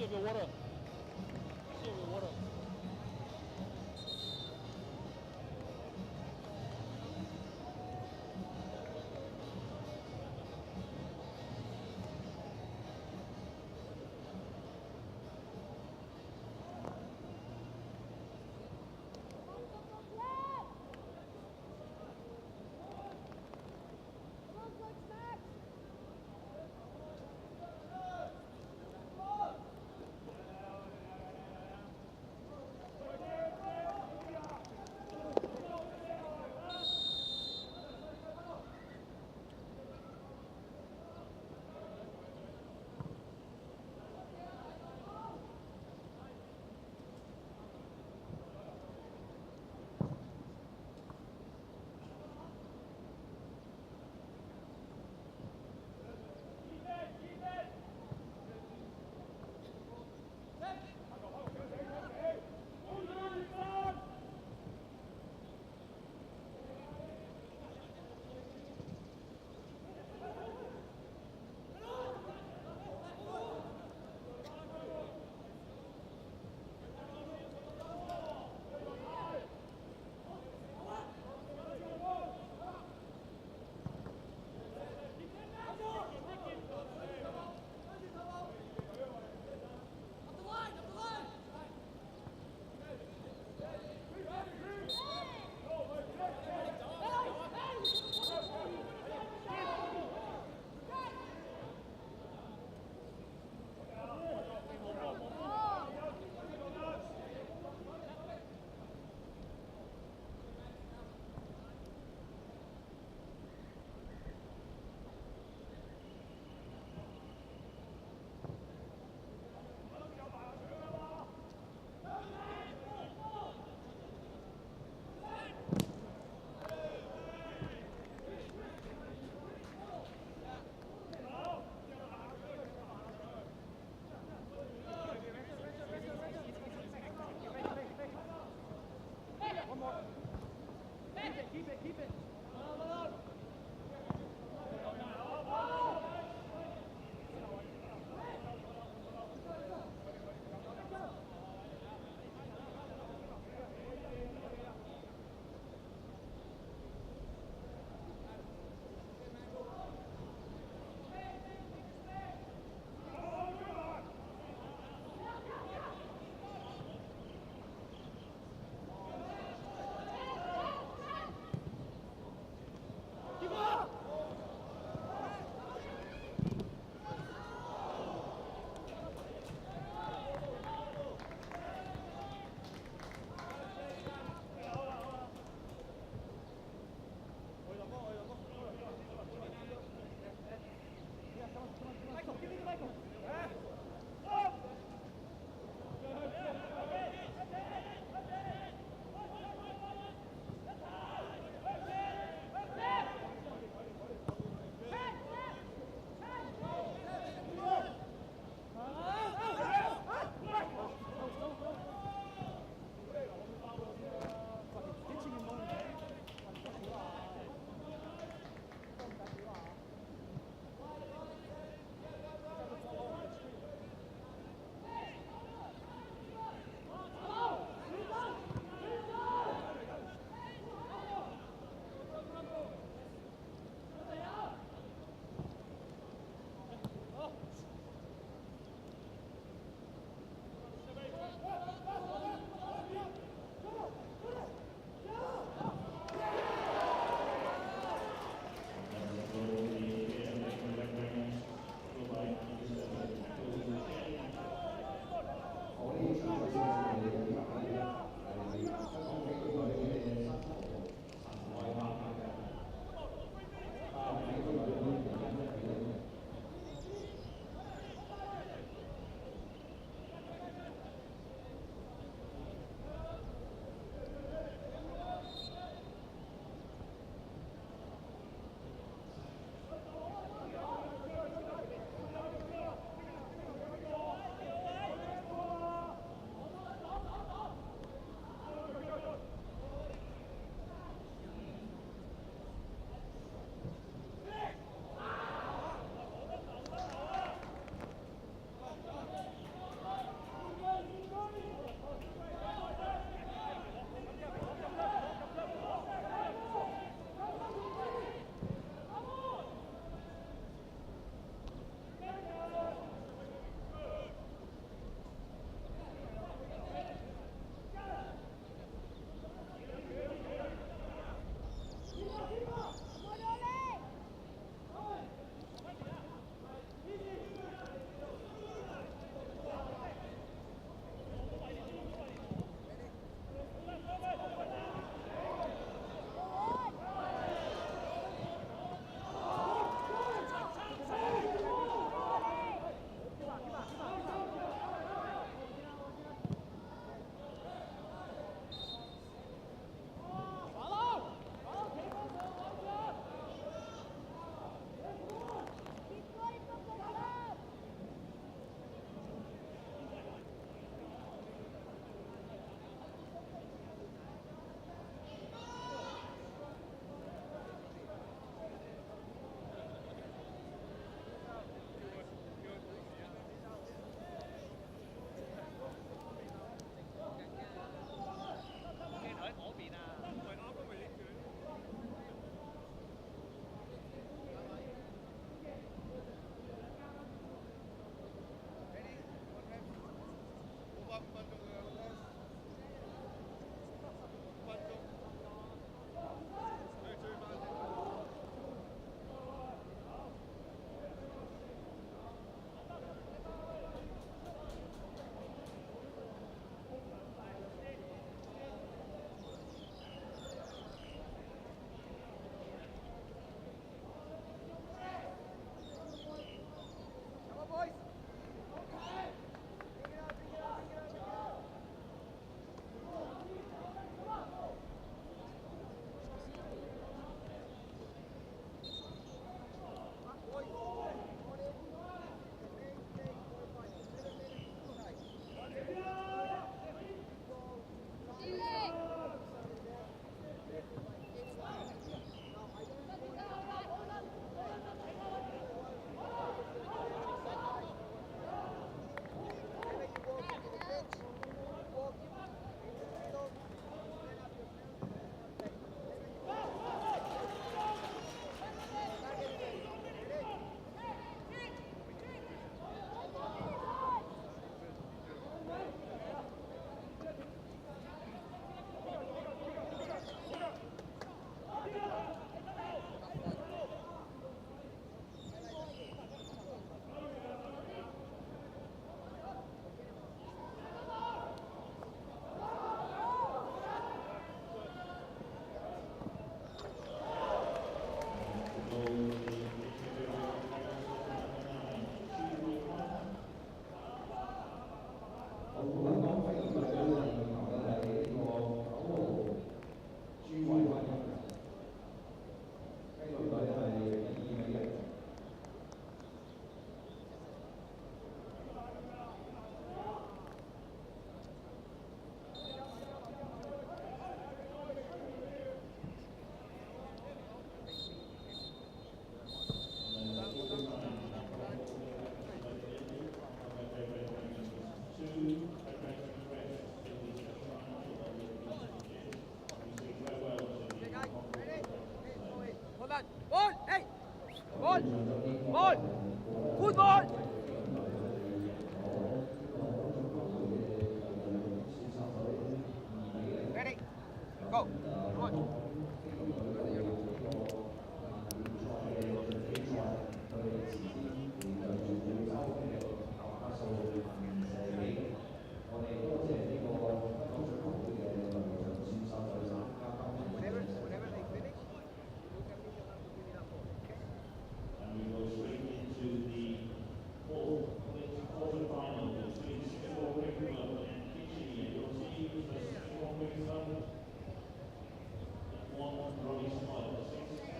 a bit of water. See a bit of water. Go. Right. Whenever they finish, you can leave your hand to give it up. Okay? And we go straight into the quarterfinal between Singapore Curriculum and Kitchee. And you'll see the Singapore Curriculum one rugby spot, 6,4.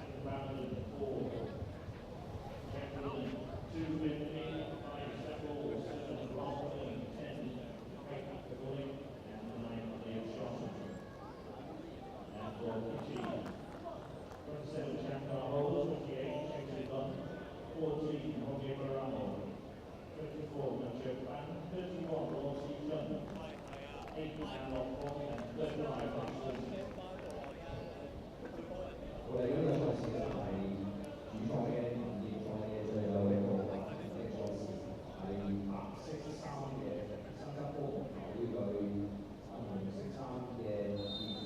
Chamberlain 215, 5 Seppel, 7 Rossley, 10 Craig Bulling, and 9 Dave Johnson. And for Kitchee, 27 Champa Hove, 28 Shakespeare Dunn, 14 Roger Baramo, 24 Mathieu Pan, 31 Ross Eaton, 8 Alok Hong, and 35 Aston. 我哋呢個賽事咧係主賽嘅現在嘅最後一個嘅賽事，係白色衫嘅新加坡紅球會對粉紅色衫嘅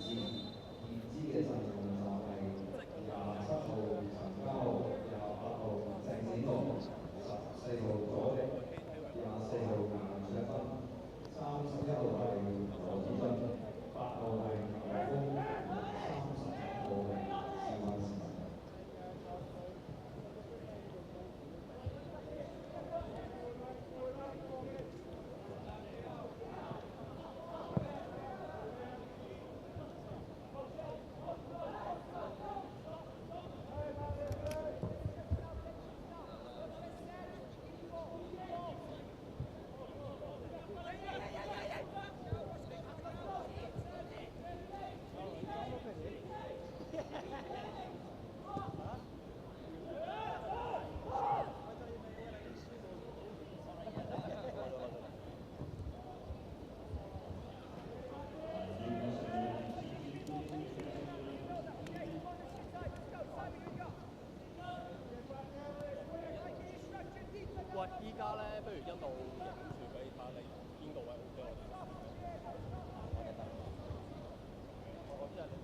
燕姿嘅陣容就係27號陳家豪、28號鄭子龍、14號左翼、24號顏卓芬、31號係羅子俊、8號係牛峰、30號係。喂，依家咧，不如一路影住俾睇下你邊個位 OK 我哋。我知係你。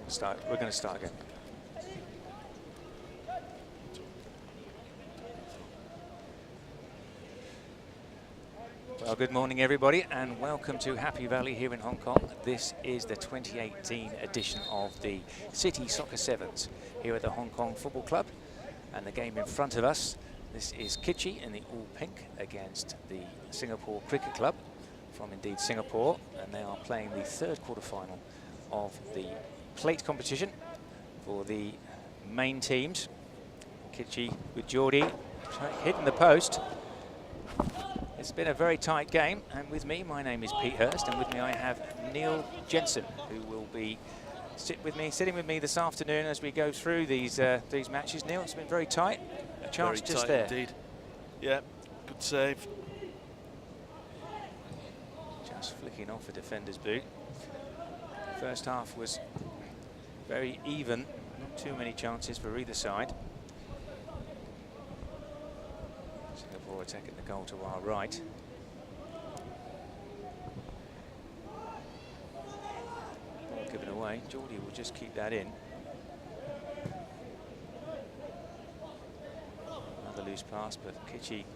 We're going to start again. Well, good morning, everybody, and welcome to Happy Valley here in Hong Kong. This is the 2018 edition of the Citi Soccer Sevens here at the Hong Kong Football Club. And the game in front of us, this is Kitchee in the all pink against the Singapore Cricket Club from indeed Singapore, and they are playing the third quarter-final of the plate competition for the main teams. Kitchee with Geordie hitting the post. It's been a very tight game, and with me, my name is Pete Hurst, and with me I have Neil Jensen, who will be sitting with me this afternoon as we go through these matches. Neil, it's been very tight. A chance very just tight there. Indeed. Yeah, good save. Just flicking off a defender's boot. First half was very even, not too many chances for either side. Singapore attacking the goal to our right. Ball given away. Geordie will just keep that in. Another loose pass, but Kitchee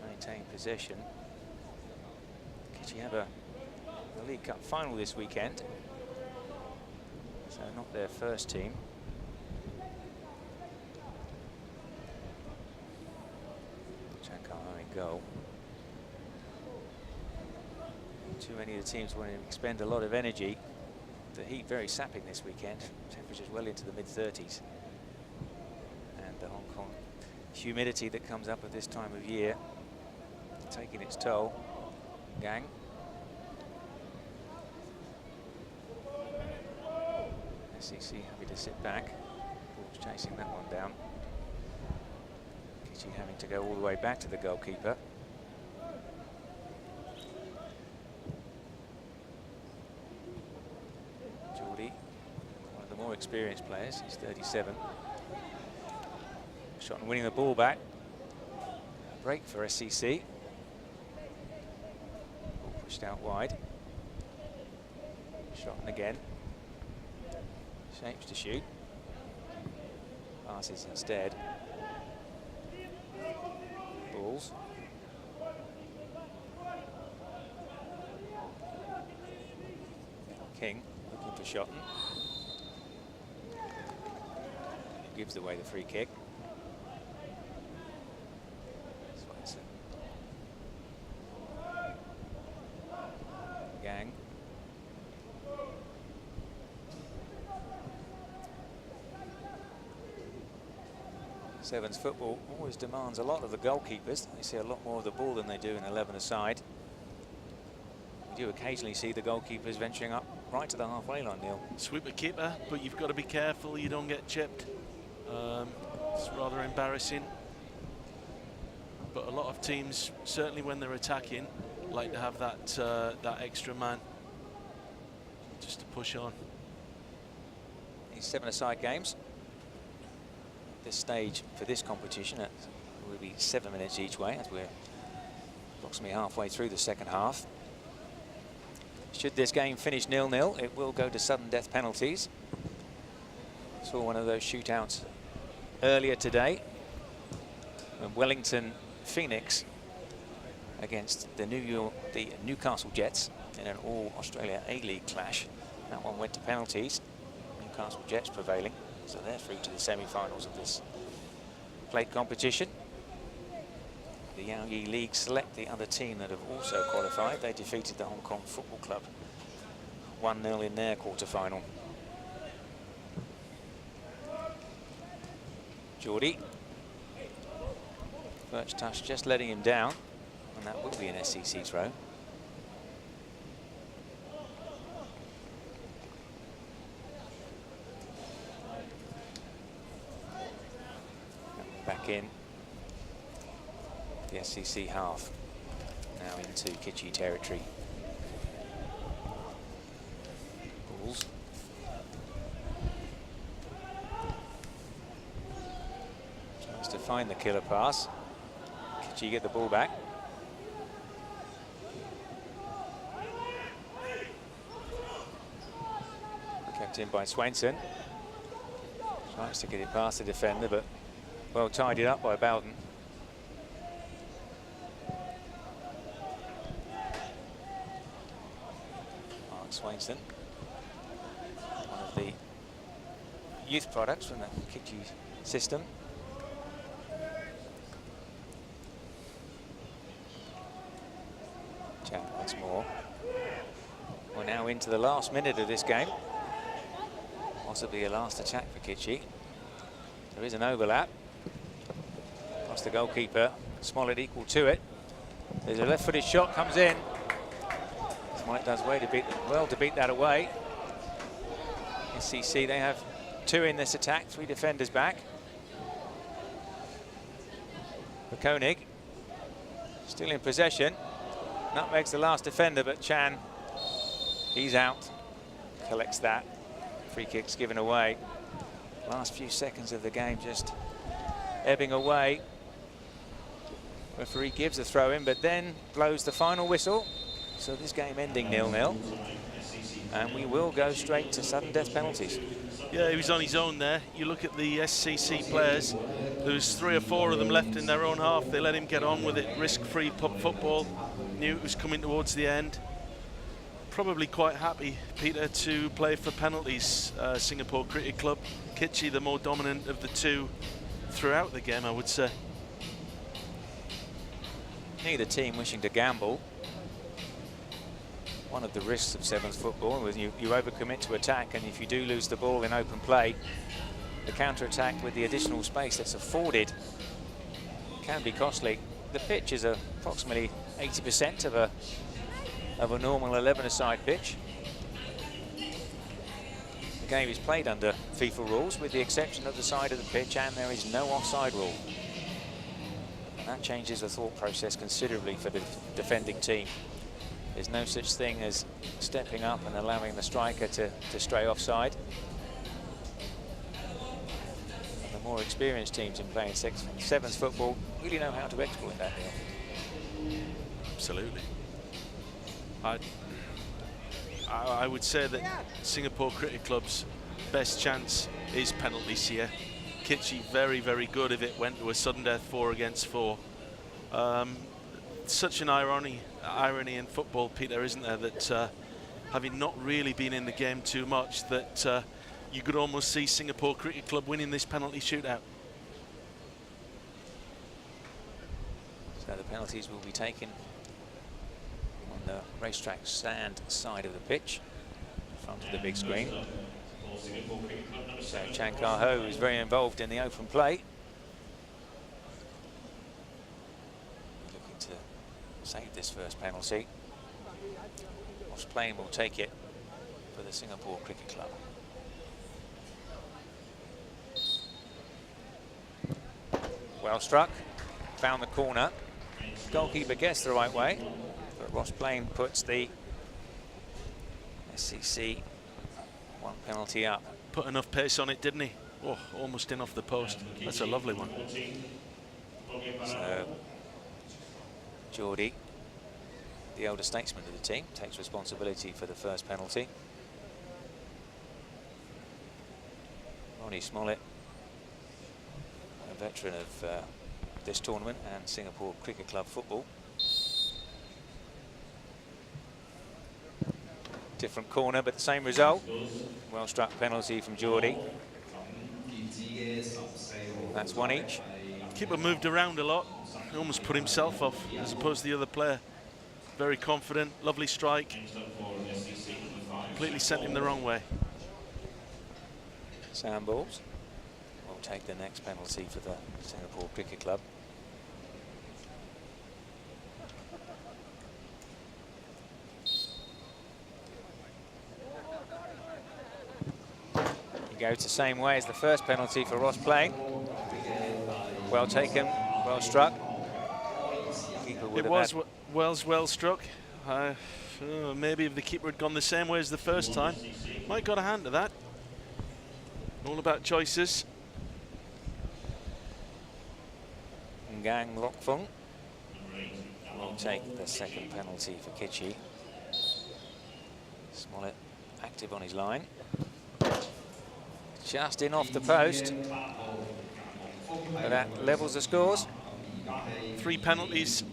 maintain possession. Kitchee have a League Cup final this weekend, so not their first team. Chakar in goal. Too many of the teams want to expend a lot of energy. The heat very sapping this weekend. Temperatures well into the mid-30s. And the Hong Kong humidity that comes up at this time of year taking its toll. Gang. SEC happy to sit back. Ball's chasing that one down. Kitchee having to go all the way back to the goalkeeper. Geordie, one of the more experienced players, he's 37. Shot and winning the ball back. Break for SEC. Ball pushed out wide. Shot and again. Shapes to shoot. Passes instead. Balls. King looking for Shotton. Gives away the free kick. Swenson. Gang. Sevens football always demands a lot of the goalkeepers. They see a lot more of the ball than they do in 11-a-side. We do occasionally see the goalkeepers venturing up right to the halfway line, Neil. Sweeper keeper, but you've got to be careful you don't get chipped. It's rather embarrassing. But a lot of teams, certainly when they're attacking, like to have that that extra man just to push on. These 7-a-side games. This stage for this competition will be 7 minutes each way as we're approximately halfway through the second half. Should this game finish 0-0, it will go to sudden death penalties. Saw one of those shootouts earlier today when Wellington Phoenix against the Newcastle Jets in an all-Australia A-League clash. That one went to penalties. Newcastle Jets prevailing. So they're through to the semi-finals of this plate competition. The Yao Yi League select the other team that have also qualified. They defeated the Hong Kong Football Club 1-0 in their quarter-final. Geordie. First touch just letting him down, and that will be an SEC throw. Back in the SEC half, now into Kitchee territory. Balls. Tries to find the killer pass. Kitchee get the ball back. Worked in by Swainson. Tries to get it past the defender, but well tidied up by Bowden. Mark Swainson, one of the youth products from the Kitchee system. Chan once more. We're now into the last minute of this game. Possibly a last attack for Kitchee. There is an overlap. Past the goalkeeper. Smollett equal to it. There's a left-footed shot, comes in. Smollett does well to beat that away. SCC, they have 2 in this attack, 3 defenders back. For Koenig, still in possession. Nutmeg's the last defender, but Chan, he's out. Collects that. Free kicks given away. Last few seconds of the game just ebbing away. Referee gives a throw in, but then blows the final whistle. So this game ending 0-0. And we will go straight to sudden death penalties. Yeah, he was on his own there. You look at the SCC players, there was 3 or 4 of them left in their own half. They let him get on with it, risk-free football. Knew it was coming towards the end. Probably quite happy, Peter, to play for penalties. Singapore Cricket Club, Kitchee the more dominant of the 2 throughout the game, I would say. Neither team wishing to gamble. One of the risks of sevens football was you overcommit to attack, and if you do lose the ball in open play, the counter-attack with the additional space that's afforded can be costly. The pitch is approximately 80% of a normal 11-a-side pitch. The game is played under FIFA rules with the exception of the side of the pitch, and there is no offside rule. And that changes the thought process considerably for the defending team. There's no such thing as stepping up and allowing the striker to stray offside. And the more experienced teams in playing sevens football really know how to exploit that here. Absolutely. I would say that Singapore Cricket Club's best chance is penalties here. Kitchee very, very good if it went to a sudden death 4 against 4. Such an irony in football, Peter, isn't there, that having not really been in the game too much, that you could almost see Singapore Cricket Club winning this penalty shootout. So the penalties will be taken on the racetrack stand side of the pitch, in front of the big screen. So Chan Kar-ho is very involved in the open play. Looking to save this first penalty. Ross Plain will take it for the Singapore Cricket Club. Well struck, found the corner. Goalkeeper gets the right way, but Ross Plain puts the SCC 1 penalty up. Put enough pace on it, didn't he? Oh, almost in off the post. That's a lovely one. So Geordie, the elder statesman of the team, takes responsibility for the first penalty. Ronnie Smollett, a veteran of this tournament and Singapore Cricket Club football. Different corner, but the same result. Well struck penalty from Geordie. That's 1 each. Keeper moved around a lot. He almost put himself off as opposed to the other player. Very confident, lovely strike. Completely sent him the wrong way. Sandballs will take the next penalty for the Singapore Cricket Club. He goes the same way as the first penalty for Ross Plain. Well taken, well struck. It was well struck. Maybe if the keeper had gone the same way as the first time, might got a hand to that. All about choices. Ngang Lok Fung will take the second penalty for Kitchee. Smollett active on his line. just in off the post. But that levels the scores. 3 penalties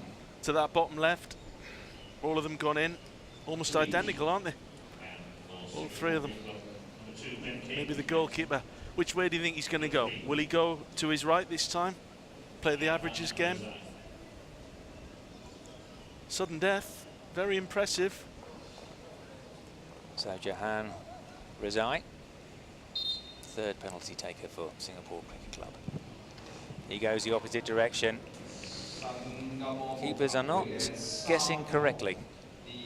to that bottom left. All of them gone in. Almost identical, aren't they? All 3 of them. Maybe the goalkeeper. Which way do you think he's going to go? Will he go to his right this time? Play the averages game? Sudden death. Very impressive. So Jahan Rezai, 3rd penalty taker for Singapore Cricket Club. He goes the opposite direction. Keepers are not guessing correctly.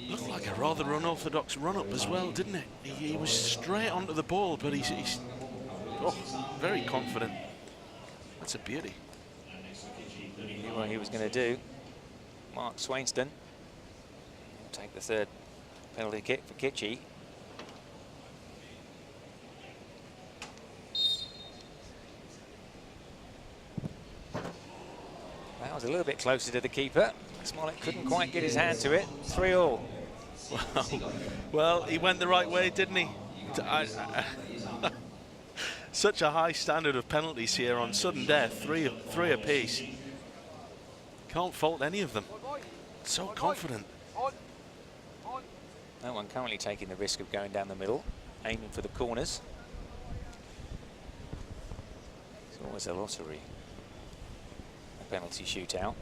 Looked like a rather unorthodox run-up as well, didn't it? He was straight onto the ball, but he's very confident. That's a beauty. He knew what he was going to do. Mark Swainston will take the 3rd penalty kick for Kitchee. That was a little bit closer to the keeper. Smollett couldn't quite get his hand to it. 3-all. Well, he went the right way, didn't he? Such a high standard of penalties here on sudden death, three apiece. Can't fault any of them. So confident. No one currently taking the risk of going down the middle, aiming for the corners. It's always a lottery, a penalty shootout,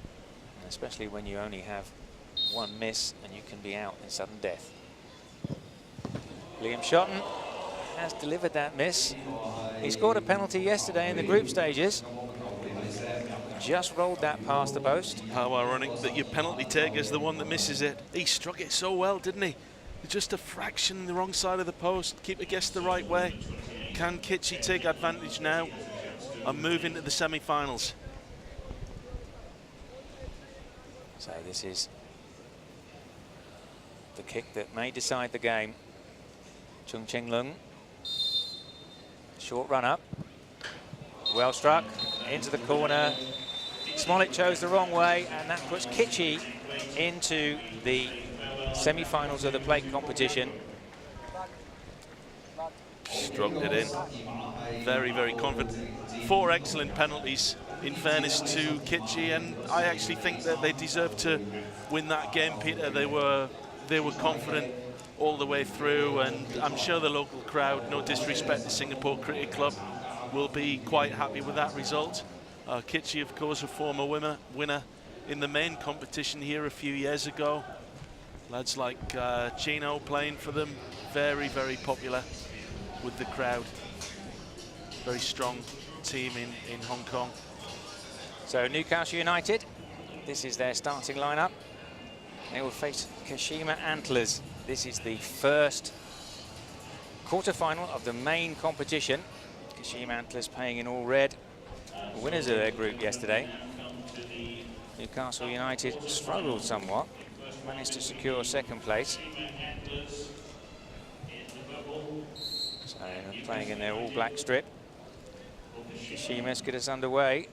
especially when you only have 1 miss and you can be out in sudden death. Liam Shotton has delivered that miss. He scored a penalty yesterday in the group stages. Just rolled that past the post. How ironic that your penalty taker is the one that misses it. He struck it so well, didn't he? Just a fraction the wrong side of the post. Keeper guessed the right way. Can Kitchee take advantage now and move into the semi-finals? So this is the kick that may decide the game. Chung Cheng Lung. Short run up. Well struck into the corner. Smollett chose the wrong way, and that puts Kitchee into the semi-finals of the plate competition. Stroked it in. Very, very confident. 4 excellent penalties, in fairness to Kitchee, and I actually think that they deserve to win that game, Peter. They were confident all the way through, and I'm sure the local crowd, no disrespect to Singapore Cricket Club, will be quite happy with that result. Kitchee, of course, a former winner in the main competition here a few years ago. Lads like Chino playing for them, very, very popular with the crowd. Very strong team in Hong Kong. So Newcastle United, this is their starting lineup. They will face Kashima Antlers. This is the first quarter-final of the main competition. Kashima Antlers playing in all red. The winners of their group yesterday. Newcastle United struggled somewhat, managed to secure 2nd place. So playing in their all-black strip. Kashima get us underway.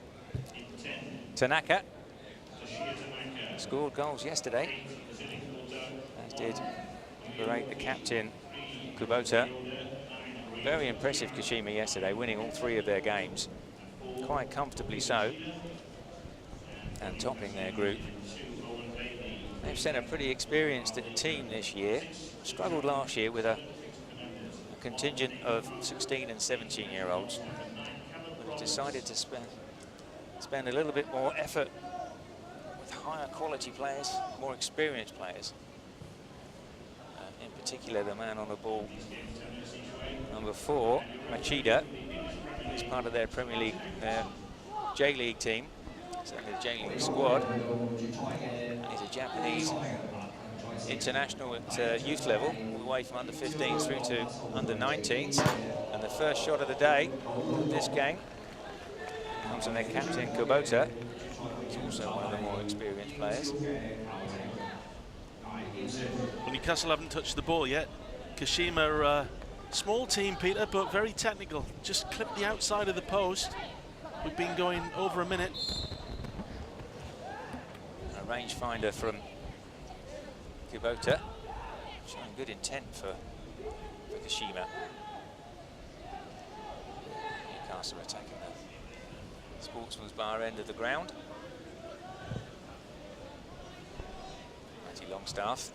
Tanaka scored goals yesterday, as did the captain Kubota. Very impressive Kashima yesterday, winning all 3 of their games, quite comfortably so, and topping their group. They've sent a pretty experienced team this year. Struggled last year with a contingent of 16 and 17-year-olds, but have decided to spend a little bit more effort with higher quality players, more experienced players. In particular, the man on the ball, number 4, Machida, is part of their Premier League, J-League team, certainly the J-League squad. And he's a Japanese international at youth level, all the way from under 15s through to under 19s. And the first shot of the day of this game comes from their captain, Kubota, who's also one of the more experienced players. Well, Newcastle haven't touched the ball yet. Kashima, small team, Peter, but very technical. Just clipped the outside of the post. We've been going over a minute. A rangefinder from Kubota, showing good intent for Kashima. Newcastle attacking the Sportsman's Bar end of the ground. Matty Longstaff.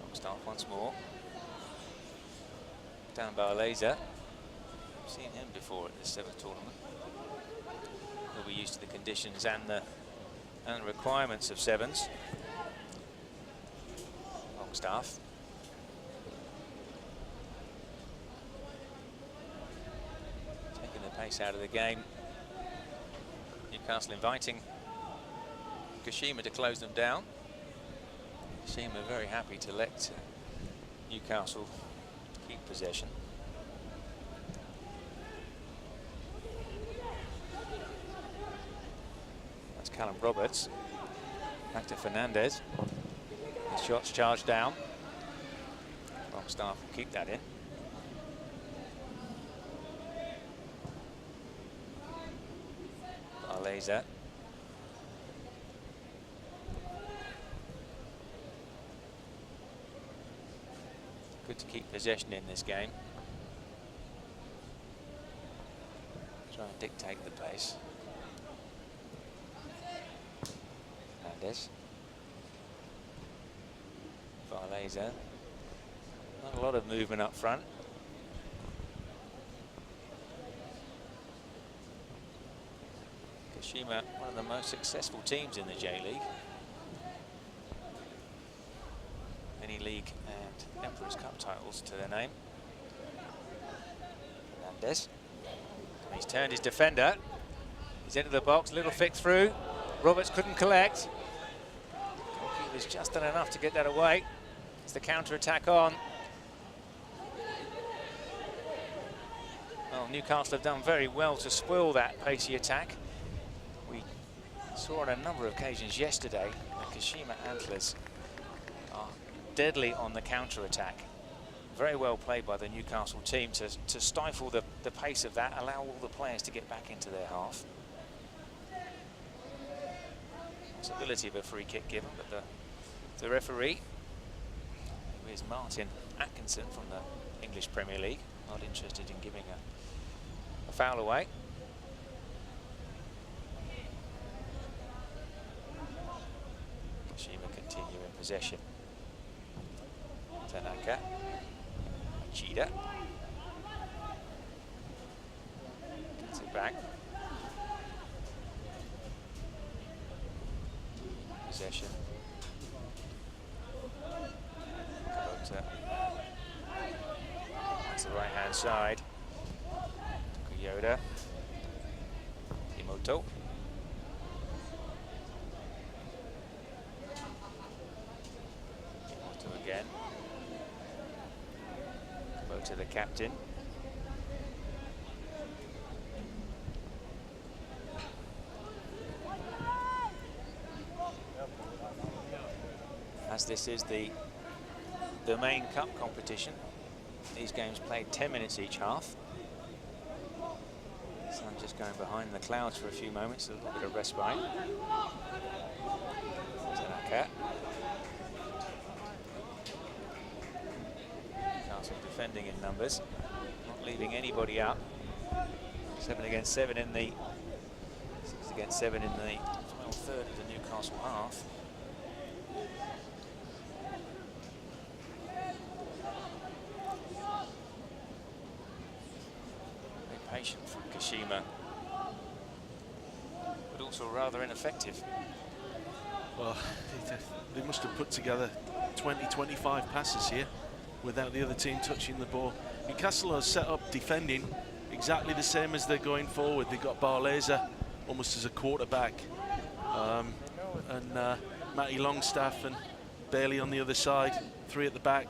Longstaff once more. Dan Barlaser. Seen him before at this seventh tournament. He'll be used to the conditions and the requirements of sevens. Longstaff. Taking the pace out of the game. Newcastle inviting Kashima to close them down. Kashima very happy to let Newcastle keep possession. That's Callum Roberts. Back to Fernandez. His shots charged down. Longstaff will keep that in. Barlaser. Good to keep possession in this game. Try and dictate the pace. Fernandez. Barlaser. Not a lot of movement up front. Kashima, one of the most successful teams in the J-League. Many league and Emperor's Cup titles to their name. Fernandez. He's turned his defender. He's into the box, little flick through. Roberts couldn't collect. Goalkeeper's just done enough to get that away. It's the counter-attack on. Well, Newcastle have done very well to spoil that pacey attack. We saw on a number of occasions yesterday the Kashima Antlers are deadly on the counter-attack. Very well played by the Newcastle team to stifle the pace of that, allow all the players to get back into their half. Possibility of a free kick given, but the referee, who is Martin Atkinson from the English Premier League, not interested in giving a foul away. Kashima continue in possession. Tanaka. Chida. Gets it back. Possession. Kubota. That's the right hand side. Toyoda. Imoto. Imoto again. To the captain. As this is the main cup competition, these games played 10 minutes each half. Sun just going behind the clouds for a few moments, a little bit of respite. Tanaka. Defending in numbers, not leaving anybody up. 7 against 7 in the 6 against 7 in the final third of the Newcastle half. Very patient from Kashima, but also rather ineffective. Well, they must have put together 20-25 passes here without the other team touching the ball. Newcastle are set up defending exactly the same as they're going forward. They've got Barlaser almost as a quarterback, and Matty Longstaff and Bailey on the other side, 3 at the back.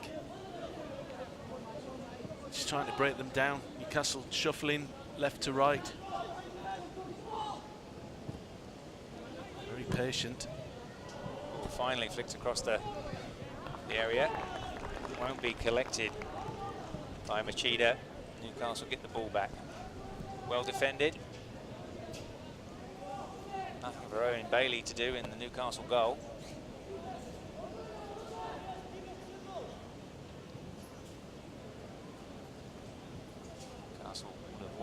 Just trying to break them down. Newcastle shuffling left to right. Very patient. Oh, finally flicked across the area. Won't be collected by Machida. Newcastle get the ball back. Well defended. Nothing for Owen Bailey to do in the Newcastle goal.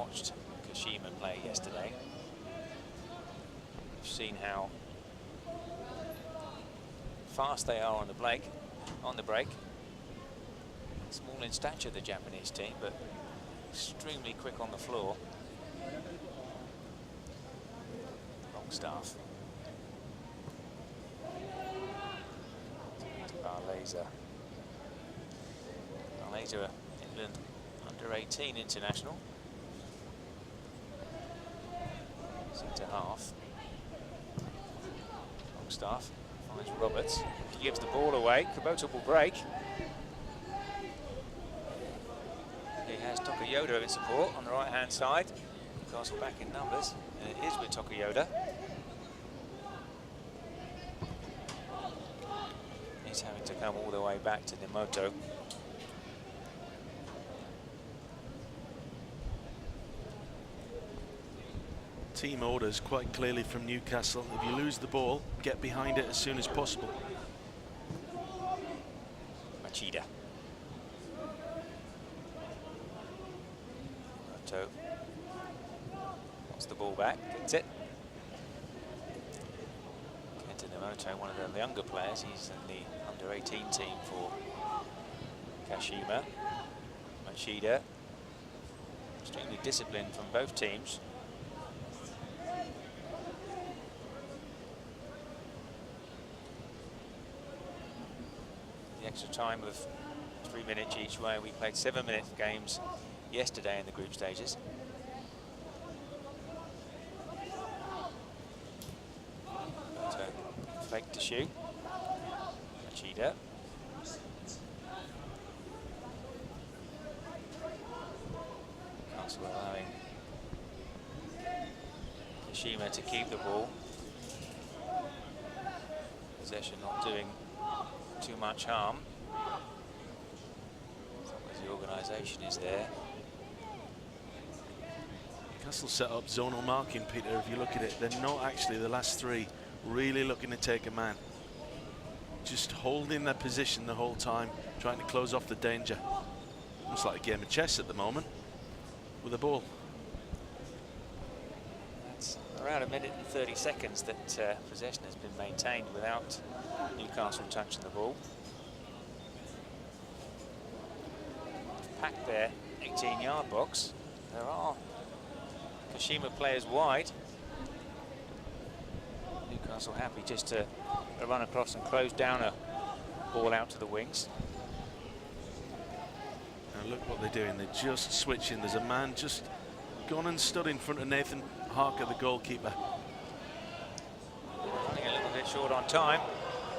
watched Kashima play yesterday, we've seen how fast they are on the break. Small in stature, the Japanese team, but extremely quick on the floor. Longstaff. Barlaser. Barlaser, England under-18 international. Centre half. Longstaff finds Roberts. He gives the ball away. Kubota will break. He has Tokiyoda in support on the right-hand side. Newcastle back in numbers, and it is with Tokiyoda. He's having to come all the way back to Nemoto. Team orders quite clearly from Newcastle. If you lose the ball, get behind it as soon as possible. Machida. Nemoto wants the ball back, gets it. Kenta Nemoto, one of the younger players. He's in the under-18 team for Kashima. Machida, extremely disciplined from both teams. The extra time of 3 minutes each way. We played 7-minute games yesterday in the group stages. Fake to shoot. Machida. Newcastle allowing Kashima to keep the ball. Possession not doing too much harm, as long as the organisation is there. Newcastle set up zonal marking, Peter. If you look at it, they're not actually, the last three, really looking to take a man. Just holding their position the whole time, trying to close off the danger. Almost like a game of chess at the moment, with the ball. That's around 1 minute and 30 seconds that possession has been maintained without Newcastle touching the ball. Packed their 18-yard box. There are Kashima players wide. Newcastle happy just to run across and close down a ball out to the wings. Now look what they're doing. They're just switching. There's a man just gone and stood in front of Nathan Harker, the goalkeeper. Running a little bit short on time,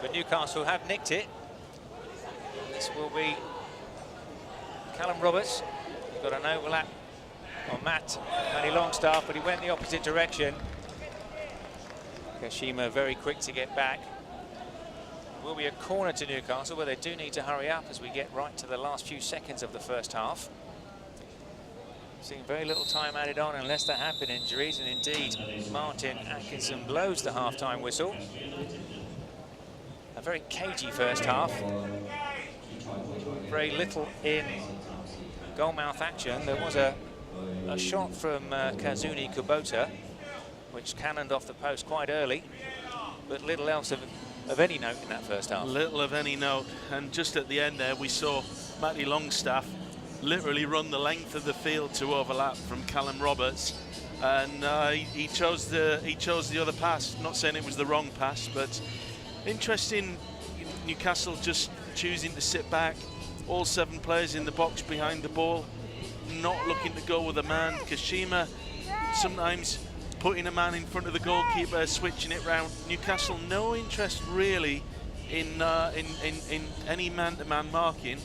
but Newcastle have nicked it. This will be Callum Roberts. He's got an overlap on Matty Longstaff, but he went the opposite direction. Kashima very quick to get back. Will be a corner to Newcastle, where they do need to hurry up as we get right to the last few seconds of the first half. Seeing very little time added on unless there have been injuries, and indeed Martin Atkinson blows the half-time whistle. A very cagey first half. Very little in goalmouth action. There was a shot from Kazuni Kubota, which cannoned off the post quite early, but little else of any note in that first half. Little of any note, and just at the end there we saw Matty Longstaff literally run the length of the field to overlap from Callum Roberts, and he chose the other pass. Not saying it was the wrong pass, but interesting. Newcastle just choosing to sit back, all 7 players in the box behind the ball, not looking to go with a man. Kashima sometimes putting a man in front of the goalkeeper, switching it round. Newcastle no interest really in any man-to-man marking.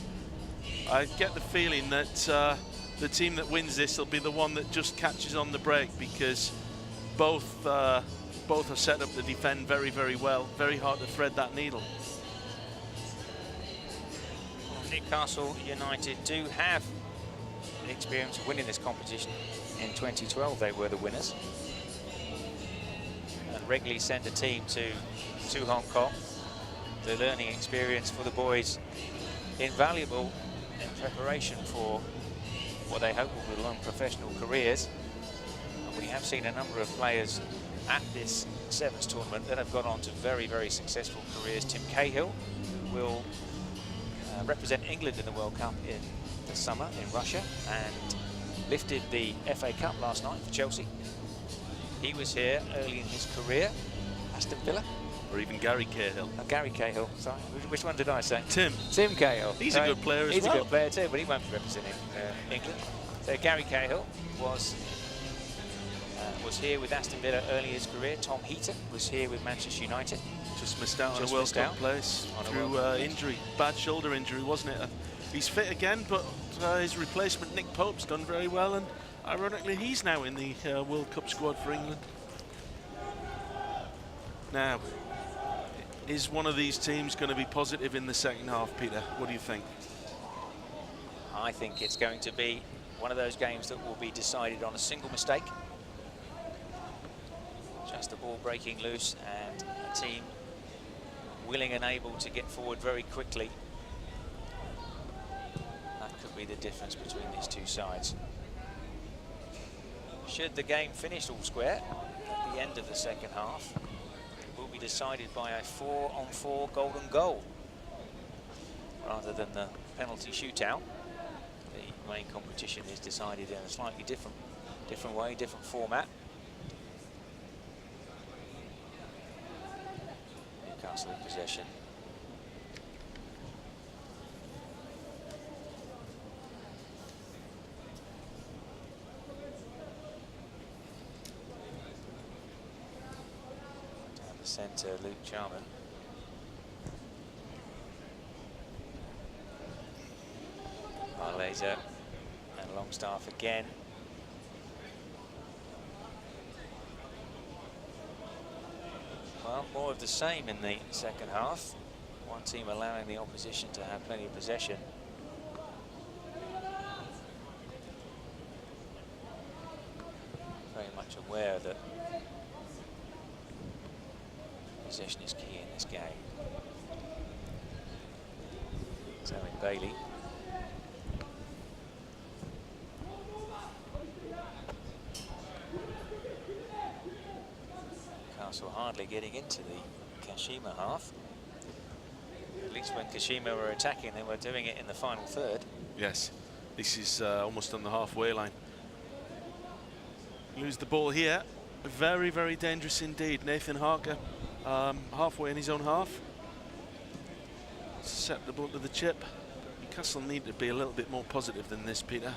I get the feeling that the team that wins this will be the one that just catches on the break, because both are set up to defend very, very well. Very hard to thread that needle. Newcastle United do have the experience of winning this competition. In 2012 they were the winners, and regularly sent a team to Hong Kong. The learning experience for the boys invaluable in preparation for what they hope will be long professional careers. And we have seen a number of players at this Sevens tournament that have gone on to very, very successful careers. Tim Cahill will represent England in the World Cup in the summer in Russia and lifted the FA Cup last night for Chelsea. He was here early in his career, Aston Villa. Or even Gary Cahill. Gary Cahill, sorry. Which one did I say? Tim Cahill. He's a good player as well. He's a good player too, but he won't be representing England. So Gary Cahill was here with Aston Villa early in his career. Tom Heaton was here with Manchester United. Just missed out on a World Cup place through injury. Bad shoulder injury, wasn't it? He's fit again, but his replacement, Nick Pope's done very well, and ironically, he's now in the World Cup squad for England. Now, is one of these teams going to be positive in the second half, Peter? What do you think? I think it's going to be one of those games that will be decided on a single mistake. Just the ball breaking loose and a team willing and able to get forward very quickly. That could be the difference between these two sides. Should the game finish all square at the end of the second half, it will be decided by a 4-on-4 golden goal rather than the penalty shootout. The main competition is decided in a slightly different way, different format. Newcastle in possession. Down the centre, Luke Jarman. Laser and Longstaff again. Well, more of the same in the second half. One team allowing the opposition to have plenty of possession. Very much aware that possession is key in this game. So in Bailey. Newcastle hardly getting into the Kashima half. At least when Kashima were attacking, they were doing it in the final third. Yes, this is almost on the halfway line. Lose the ball here. Very, very dangerous indeed. Nathan Harker halfway in his own half. Susceptible to the chip. Newcastle need to be a little bit more positive than this, Peter.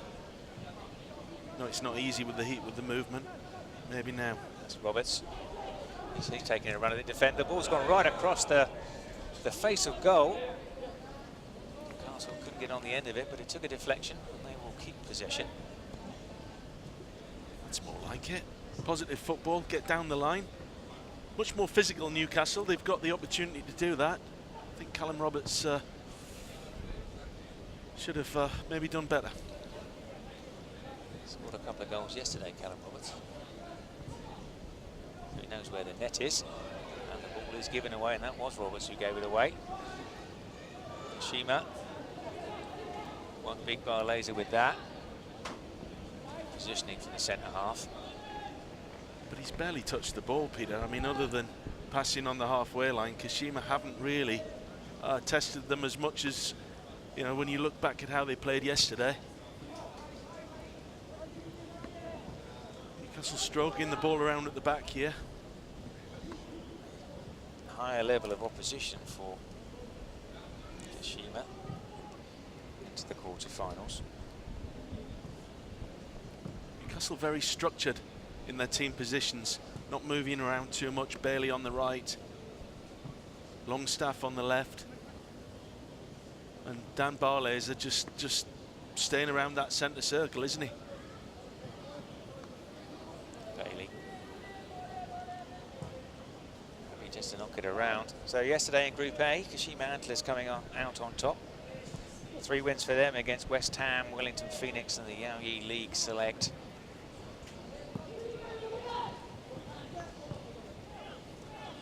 No, it's not easy with the heat, with the movement. Maybe now. That's Roberts. He's taking a run at the defender. The ball's gone right across the face of goal. Newcastle couldn't get on the end of it, but it took a deflection, and they will keep possession. That's more like it. Positive football, get down the line. Much more physical Newcastle. They've got the opportunity to do that. I think Callum Roberts should have maybe done better. Scored a couple of goals yesterday, Callum Roberts. He knows where the net is, and the ball is given away, and that was Roberts who gave it away. Kashima, one big bar laser with that. Positioning from the centre half. But he's barely touched the ball, Peter. I mean, other than passing on the halfway line, Kashima haven't really tested them as much as, you know, when you look back at how they played yesterday. Newcastle stroking the ball around at the back here. Higher level of opposition for Kashima into the quarterfinals. Newcastle very structured in their team positions, not moving around too much. Bailey on the right, Longstaff on the left, and Dan Barlays are just staying around that centre circle, isn't he? Bailey. Maybe just to knock it around. So yesterday in Group A, Kashima Antlers coming out on top. 3 wins for them against West Ham, Wellington Phoenix, and the Yao Yi League Select.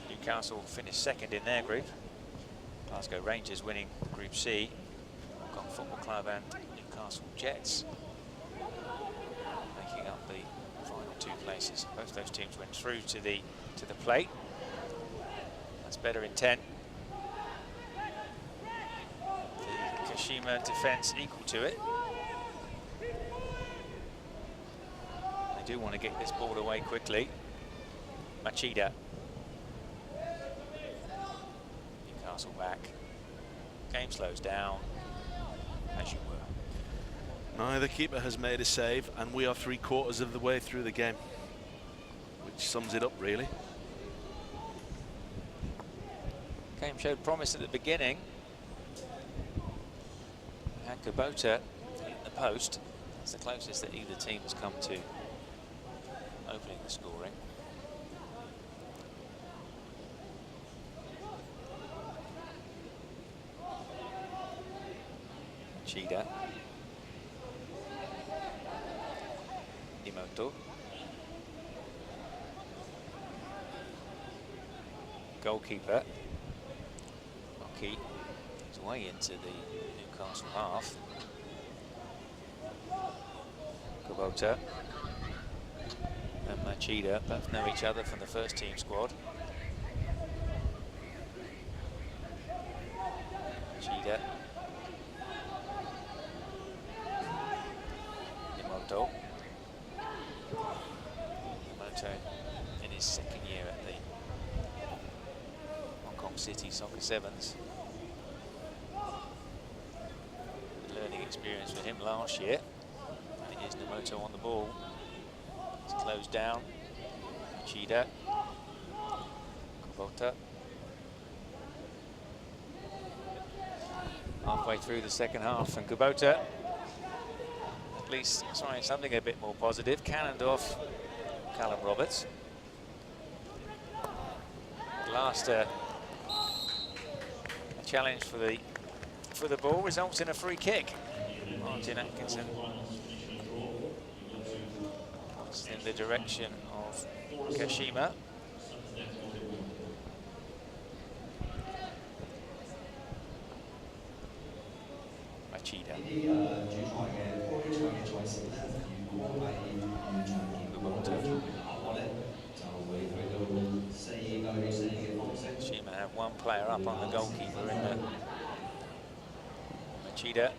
Newcastle finished second in their group. Glasgow Rangers winning Group C. Hong Kong Football Club and Newcastle Jets places. Both those teams went through to the plate. That's better intent. The Kashima defence equal to it. They do want to get this ball away quickly. Machida. Newcastle back. Game slows down, as you were. Neither keeper has made a save, and we are 3/4 of the way through the game, which sums it up, really. Game showed promise at the beginning. And Kubota hit the post. That's the closest that either team has come to opening the scoring. Chida. Dimoto. Goalkeeper. Rocky is way into the Newcastle half. Kubota and Machida both know each other from the first team squad. Machida. Dimoto. Dimoto in his second year at the Citi Soccer Sevens. Learning experience for him last year. And here's Nemoto on the ball. It's closed down. Chida. Kubota. Halfway through the second half, and Kubota at least trying something a bit more positive. Cannoned off Callum Roberts. Last challenge for the ball results in a free kick. Martin Atkinson is in the direction of Kashima. Machida. Kashima have one player up on the goalkeeper in the Machida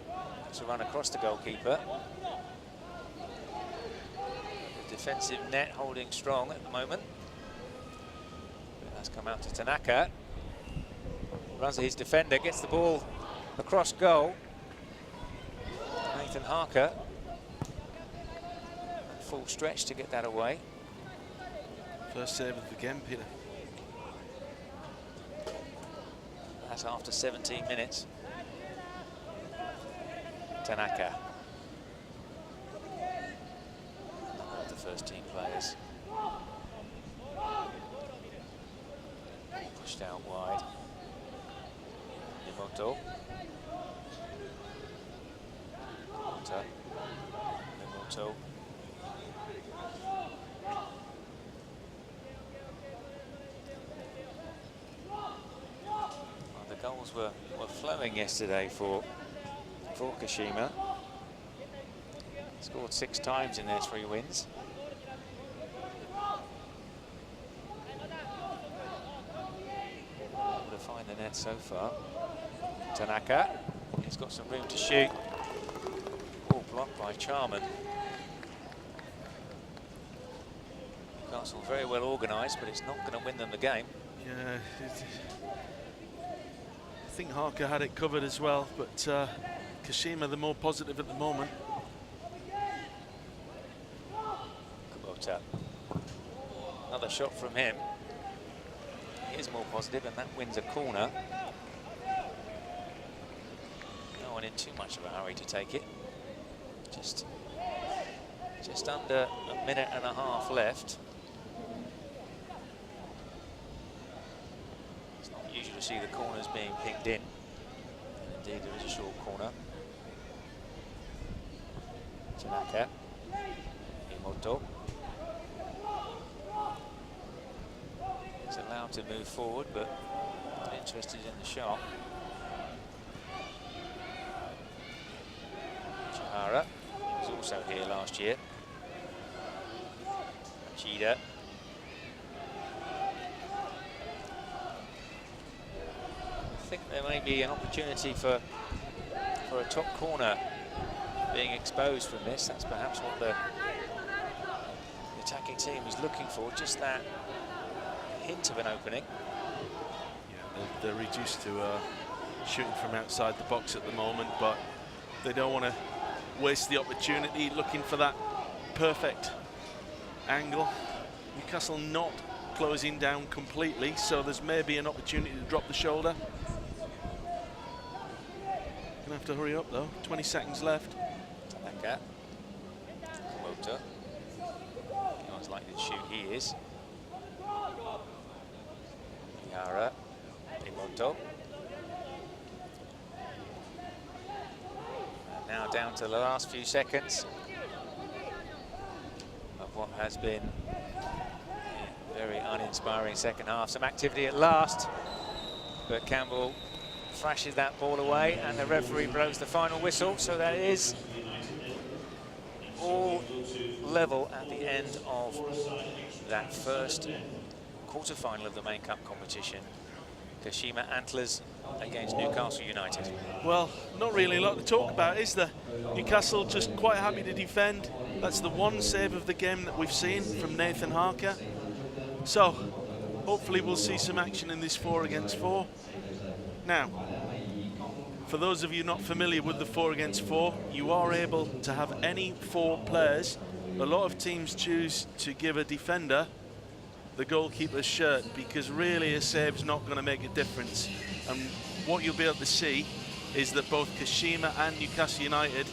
to run across the goalkeeper. The defensive net holding strong at the moment. That's come out to Tanaka. Runs at his defender, gets the ball across goal. Nathan Harker. Full stretch to get that away. First save of the game, Peter. That's after 17 minutes. Tanaka. One of the first team players. Pushed out wide. Nimoto. Nimoto. Goals were flowing yesterday for Kashima. Scored 6 times in their 3 wins. Able to find the net so far. Tanaka, he's got some room to shoot. Ball blocked by Charman. Newcastle very well organised, but it's not going to win them the game. Yeah. I think Harker had it covered as well, but Kashima the more positive at the moment. Kubota. Another shot from him. He is more positive, and that wins a corner. No one in too much of a hurry to take it. Just under a minute and a half left. Usually see the corners being pinged in. And indeed, there is a short corner. Tanaka. Imoto. He's allowed to move forward, but not interested in the shot. Chihara was also here last year. Cheetah. I think there may be an opportunity for a top corner being exposed from this. That's perhaps what the attacking team is looking for, just that hint of an opening. Yeah, they're reduced to shooting from outside the box at the moment, but they don't want to waste the opportunity looking for that perfect angle. Newcastle not closing down completely, so there's maybe an opportunity to drop the shoulder. Gonna have to hurry up though, 20 seconds left. Tanaka. Motor. He was likely to shoot, he is. Yara. Imoto. And now down to the last few seconds of what has been a very uninspiring second half. Some activity at last, but Campbell flashes that ball away and the referee blows the final whistle, so that is all level at the end of that first quarter-final of the main cup competition. Kashima Antlers against Newcastle United. Well, not really a lot to talk about, is there? Newcastle just quite happy to defend. That's the one save of the game that we've seen from Nathan Harker. So, hopefully we'll see some action in this 4 against 4. Now, for those of you not familiar with the 4 against 4, you are able to have any 4 players. A lot of teams choose to give a defender the goalkeeper's shirt because really a save's not going to make a difference. And what you'll be able to see is that both Kashima and Newcastle United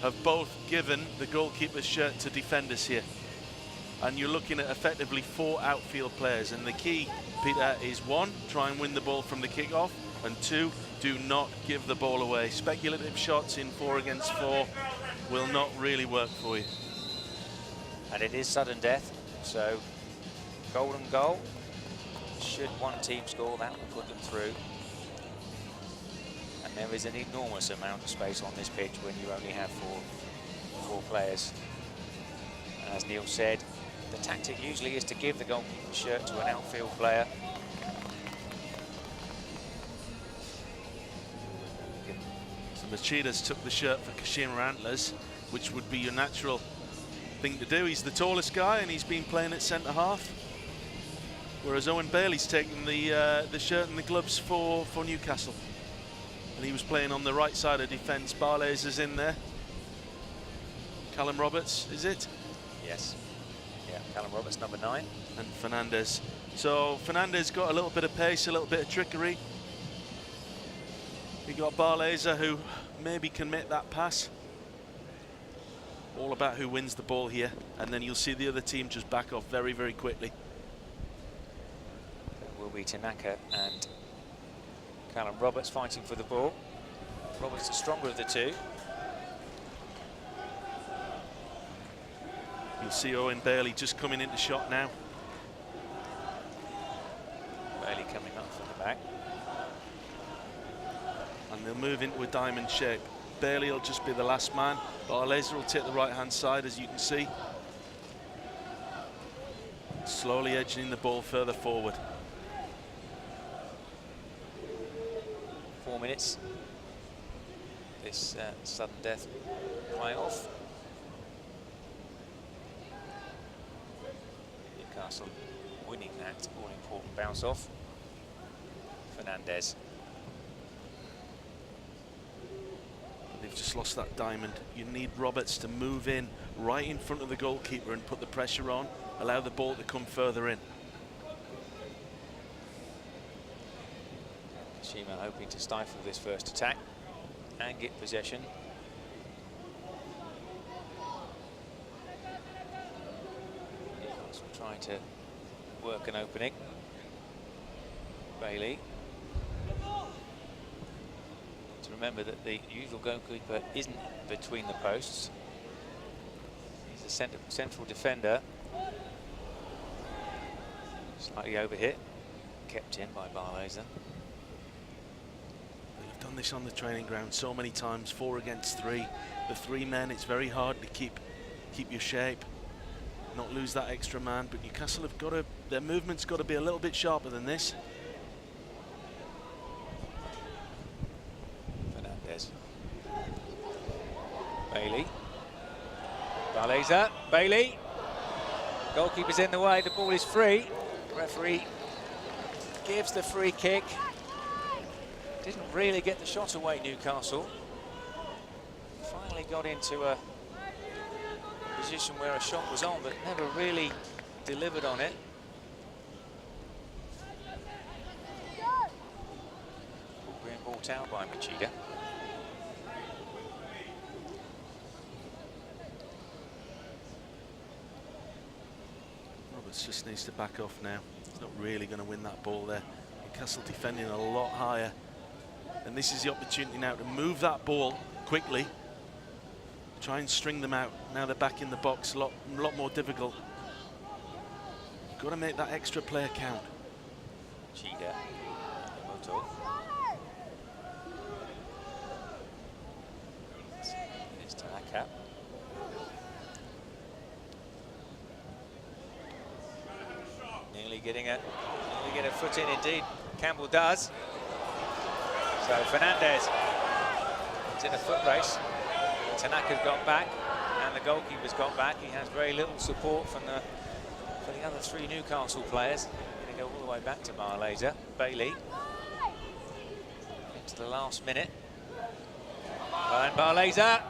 have both given the goalkeeper's shirt to defenders here. And you're looking at effectively 4 outfield players. And the key, Peter, is 1, try and win the ball from the kick-off, and 2, do not give the ball away. Speculative shots in 4 against 4 will not really work for you. And it is sudden death, so golden goal. Should one team score, that will put them through. And there is an enormous amount of space on this pitch when you only have four players. And as Neil said, the tactic usually is to give the goalkeeper's shirt to an outfield player. So Machidas took the shirt for Kashima Antlers, which would be your natural thing to do. He's the tallest guy and he's been playing at centre half. Whereas Owen Bailey's taken the shirt and the gloves for Newcastle. And he was playing on the right side of defence. Barles is in there. Callum Roberts, is it? Yes. Yeah, Callum Roberts, number 9. And Fernandez. So Fernandez got a little bit of pace, a little bit of trickery. We got Barleza, who maybe can make that pass. All about who wins the ball here. And then you'll see the other team just back off very, very quickly. It will be Tanaka and Callum Roberts fighting for the ball. Roberts the stronger of the two. You'll see Owen Bailey just coming into shot now. Bailey coming up from the back. And they'll move into a diamond shape. Bailey will just be the last man. Barleza will take the right-hand side, as you can see. Slowly edging the ball further forward. 4 minutes. This sudden death play-off. Newcastle winning that all-important bounce-off. Fernandez. They've just lost that diamond. You need Roberts to move in right in front of the goalkeeper and put the pressure on, allow the ball to come further in. Kashima hoping to stifle this first attack and get possession. Newcastle trying to work an opening. Bailey. To remember that the usual goalkeeper isn't between the posts. He's a central defender. Slightly overhit. Kept in by Barleza. We've done this on the training ground so many times, 4 against 3. The 3 men, it's very hard to keep your shape. Not not lose that extra man, but Newcastle have got to, their movement's got to be a little bit sharper than this. Fernandez. Bailey. Barleza. Bailey. Goalkeeper's in the way, the ball is free. Referee gives the free kick. Didn't really get the shot away, Newcastle. Finally got into a position where a shot was on, but never really delivered on it. Ball being brought out by Machida. Roberts just needs to back off now. He's not really going to win that ball there. Newcastle defending a lot higher. And this is the opportunity now to move that ball quickly. Try and string them out. Now they're back in the box, a lot more difficult. Got to make that extra player count. Chida. Moto. It's Tanaka. Nearly getting a foot in indeed. Campbell does. So Fernandez is in a foot race. Tanaka's got back and the goalkeeper's got back. He has very little support from the other three Newcastle players. Going to go all the way back to Barleza. Bailey into the last minute. And Barleza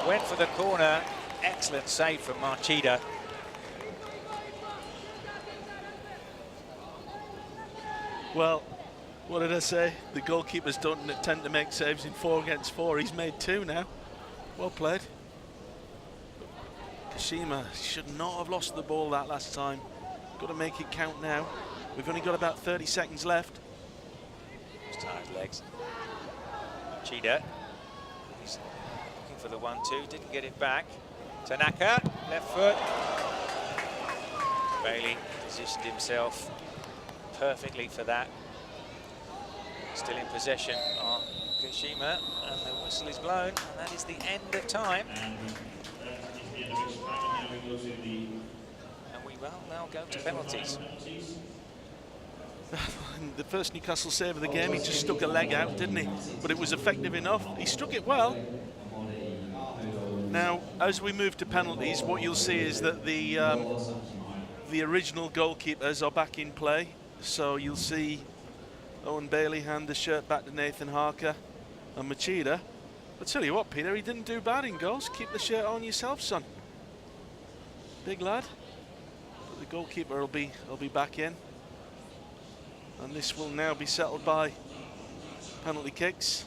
went for the corner. Excellent save from Machida. Well, what did I say? The goalkeepers don't tend to make saves in 4 against 4. He's made 2 now. Well played. Kashima should not have lost the ball that last time. Got to make it count now. We've only got about 30 seconds left. He's tired legs. Chida. He's looking for the 1-2. Didn't get it back. Tanaka, left foot. Bailey positioned himself perfectly for that. Still in possession of Kashima, and the whistle is blown, and that is the end of time. And we will now go to penalties. The first Newcastle save of the game, he just stuck a leg out, didn't he? But it was effective enough. He struck it well. Now, as we move to penalties, what you'll see is that the original goalkeepers are back in play. So you'll see Owen Bailey hand the shirt back to Nathan Harker and Machida. I'll tell you what, Peter, he didn't do bad in goals. Keep the shirt on yourself, son. Big lad. But the goalkeeper will be back in. And this will now be settled by penalty kicks.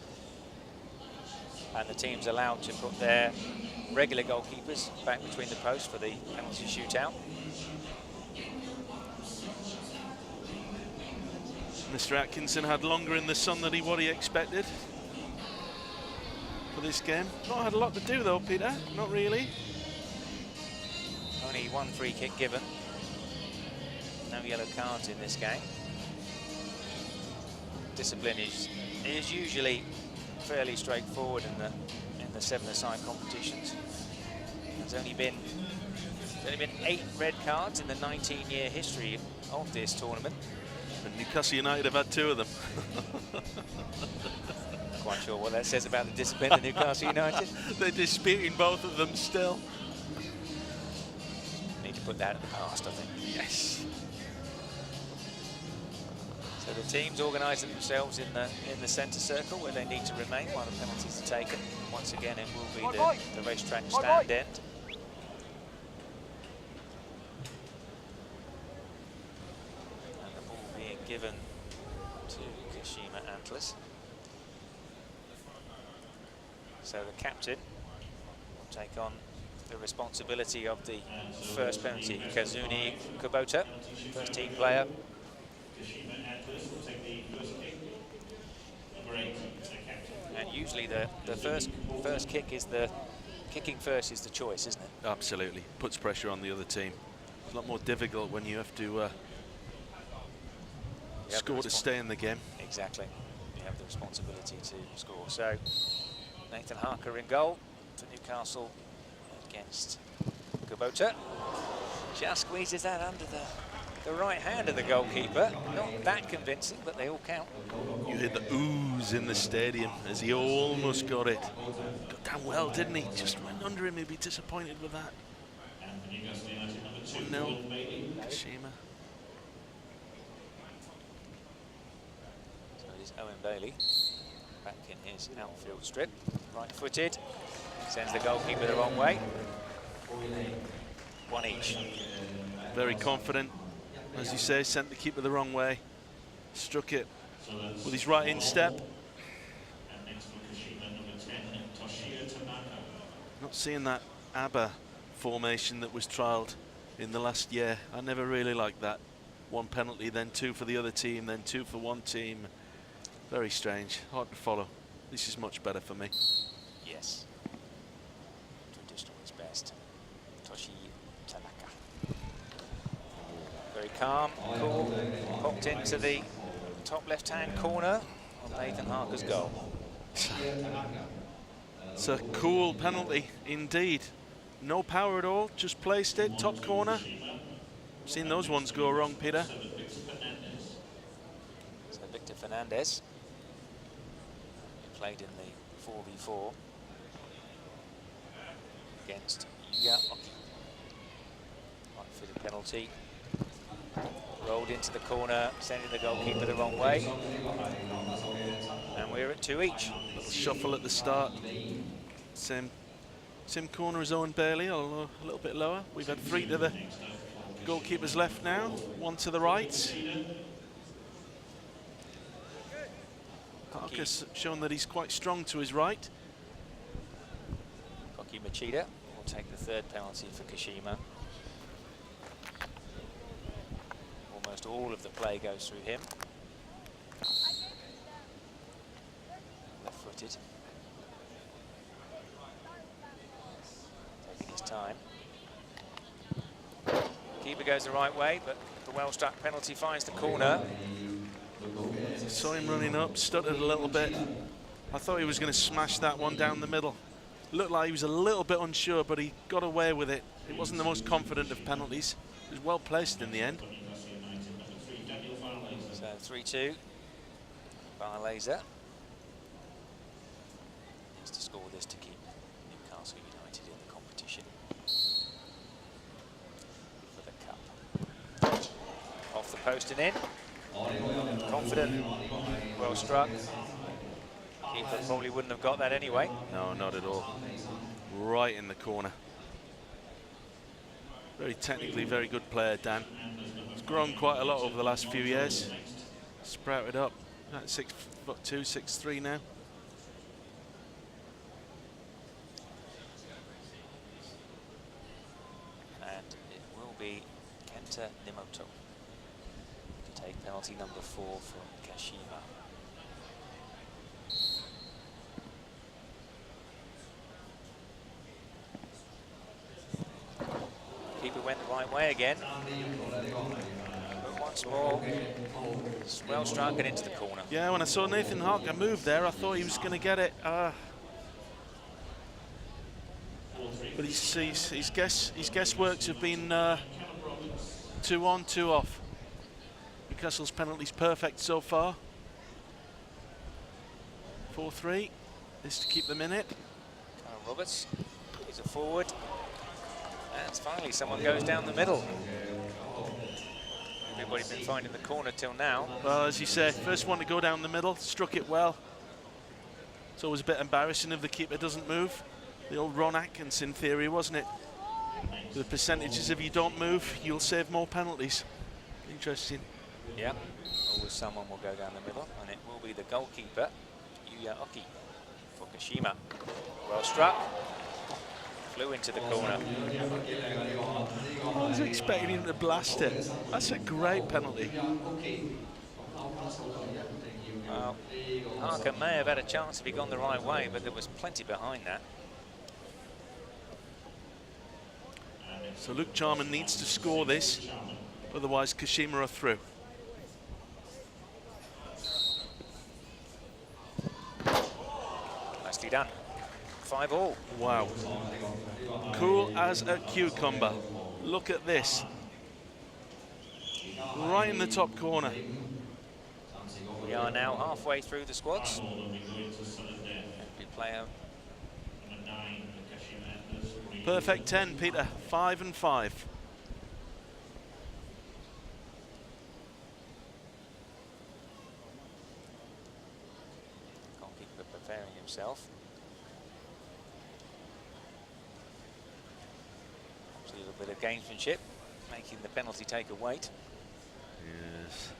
And the team's allowed to put their regular goalkeepers back between the posts for the penalty shootout. Mr. Atkinson had longer in the sun than what he expected for this game. Not had a lot to do though, Peter, not really. Only 1 free kick given. No yellow cards in this game. Discipline is usually fairly straightforward in the 7-a-side competitions. There's only been 8 red cards in the 19-year history of this tournament. And Newcastle United have had 2 of them. Quite sure what that says about the discipline of Newcastle United. They're disputing both of them still. Need to put that in the past, I think. Yes. So the teams organising themselves in the centre circle where they need to remain while the penalties are taken. Once again, it will be the racetrack stand end. Given to Kashima Antlers. So the captain will take on the responsibility of the first penalty. Kazuni Kubota, first team player. And usually the first kick is kicking first is the choice, isn't it? Absolutely. Puts pressure on the other team. It's a lot more difficult when you have to score to stay in the game. Exactly. You have the responsibility to score. So Nathan Harker in goal for Newcastle against Kubota. Just squeezes that under the right hand of the goalkeeper. Not that convincing, but they all count. You heard the ooze in the stadium as he almost got it. Got down well, didn't he? Just went under him. He'd be disappointed with that. 1-0, Kashima. So it is Owen Bailey back in his outfield strip. Right-footed. Sends the goalkeeper the wrong way. One each. Very confident. As you say, sent the keeper the wrong way. Struck it with his right instep. Not seeing that ABBA formation that was trialled in the last year. I never really liked that. One penalty, then two for the other team, then two for one team. Very strange, hard to follow. This is much better for me. Yes. Traditional is best. Toshi Tanaka. Very calm, cool. Popped into the top left-hand corner of Nathan Harker's goal. It's a cool penalty indeed. No power at all, just placed it, top corner. Seen those ones go wrong, Peter. So Victor Fernandez, who played in the 4v4 against Yuya Oki. Right-footed penalty. Rolled into the corner, sending the goalkeeper the wrong way. And we're at 2 each. Little shuffle at the start. Same corner as Owen Bailey, although a little bit lower. We've had 3 to the goalkeeper's left now, 1 to the right. Harker's shown that he's quite strong to his right. Koki Machida will take the 3rd penalty for Kashima. Almost all of the play goes through him. Left-footed. Taking his time. Keeper goes the right way, but the well-struck penalty finds the corner. Saw him running up, stuttered a little bit. I thought he was going to smash that one down the middle. Looked like he was a little bit unsure, but he got away with it. It wasn't the most confident of penalties. It was well placed in the end. So 3-2. Barlaser needs to score this to keep Newcastle United in the competition for the cup. Off the post and in. Confident, well struck. Keeper probably wouldn't have got that anyway. No, not at all. Right in the corner. Very technically very good player, Dan. He's grown quite a lot over the last few years. Sprouted up at 6'2", 6'3" now. And it will be Kenta Nimoto to take penalty number 4 from Kashima. Keeper went the right way again. But once more, well struck and into the corner. Yeah, when I saw Nathan Harker move there, I thought he was going to get it. But his guessworks have been 2 on, 2 off. Newcastle's penalty's perfect so far. 4-3 is to keep them in it. Kyle Roberts is a forward. And finally someone goes down the middle. Everybody's been finding the corner till now. Well, as you say, first one to go down the middle, struck it well. It's always a bit embarrassing if the keeper doesn't move. The old Ron Atkinson theory, wasn't it? The percentages, if you don't move, you'll save more penalties. Interesting. Yeah, always someone will go down the middle, and it will be the goalkeeper, Yuya Oki, for Kashima. Well struck. Flew into the corner. I was expecting him to blast it. That's a great penalty. Well, Harker may have had a chance if he'd gone the right way, but there was plenty behind that. So Luke Charman needs to score this, otherwise Kashima are through. Nicely done. 5-5. Wow. Cool as a cucumber. Look at this. Right in the top corner. We are now halfway through the squads. Every player. Perfect 10, Peter. 5 and 5. Goalkeeper preparing himself. A little bit of gamesmanship, making the penalty take a weight. Yes.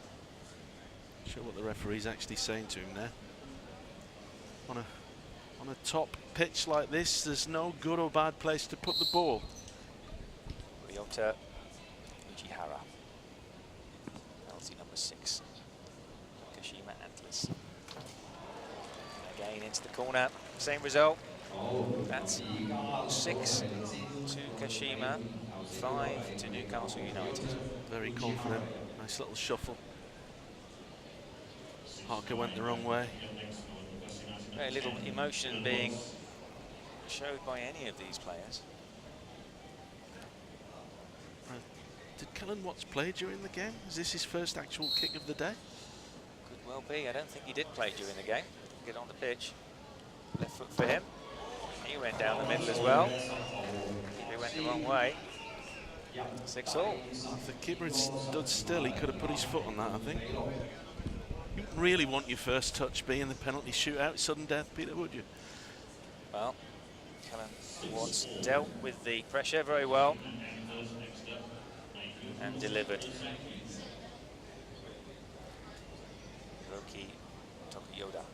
Not sure what the referee's actually saying to him there. On a top pitch like this, there's no good or bad place to put the ball. Ryota Ujihara. Penalty number 6. Kashima Antlers. Again into the corner. Same result. That's 6 to Kashima, 5 to Newcastle United. Very confident. Nice little shuffle. Harker went the wrong way. Very little emotion being showed by any of these players. Did Kellen Watts play during the game? Is this his first actual kick of the day? Could well be. I don't think he did play during the game. Get on the pitch. Left foot for him. He went down the middle as well. He went the wrong way. 6-all. If the keeper had stood still, he could have put his foot on that, I think. You wouldn't really want your first touch being the penalty shootout, sudden death, Peter, would you? Well, Kellen Watts dealt with the pressure very well and delivered. Hiroki Tokiyoda.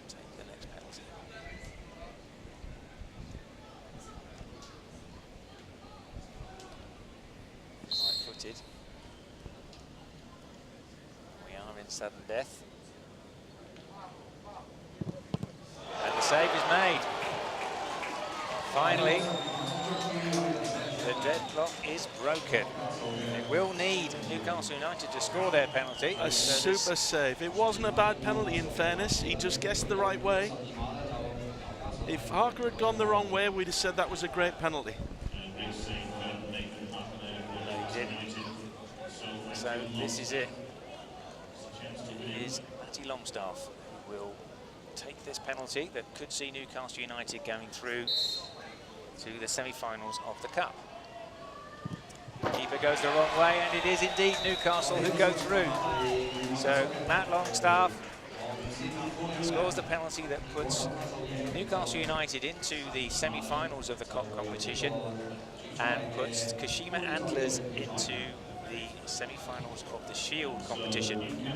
Take the next penalty. Right-footed. We are in sudden death. And the save is made. Finally, the deadlock is broken. It will need Newcastle United to score their penalty. A super save. It wasn't a bad penalty, in fairness. He just guessed the right way. If Harker had gone the wrong way, we'd have said that was a great penalty. No, he didn't. So this is it. It is Matty Longstaff who will take this penalty that could see Newcastle United going through to the semi-finals of the Cup. Keeper goes the wrong way, and it is indeed Newcastle who go through. So Matt Longstaff scores the penalty that puts Newcastle United into the semi-finals of the Cup competition and puts Kashima Antlers into the semi-finals of the Shield competition.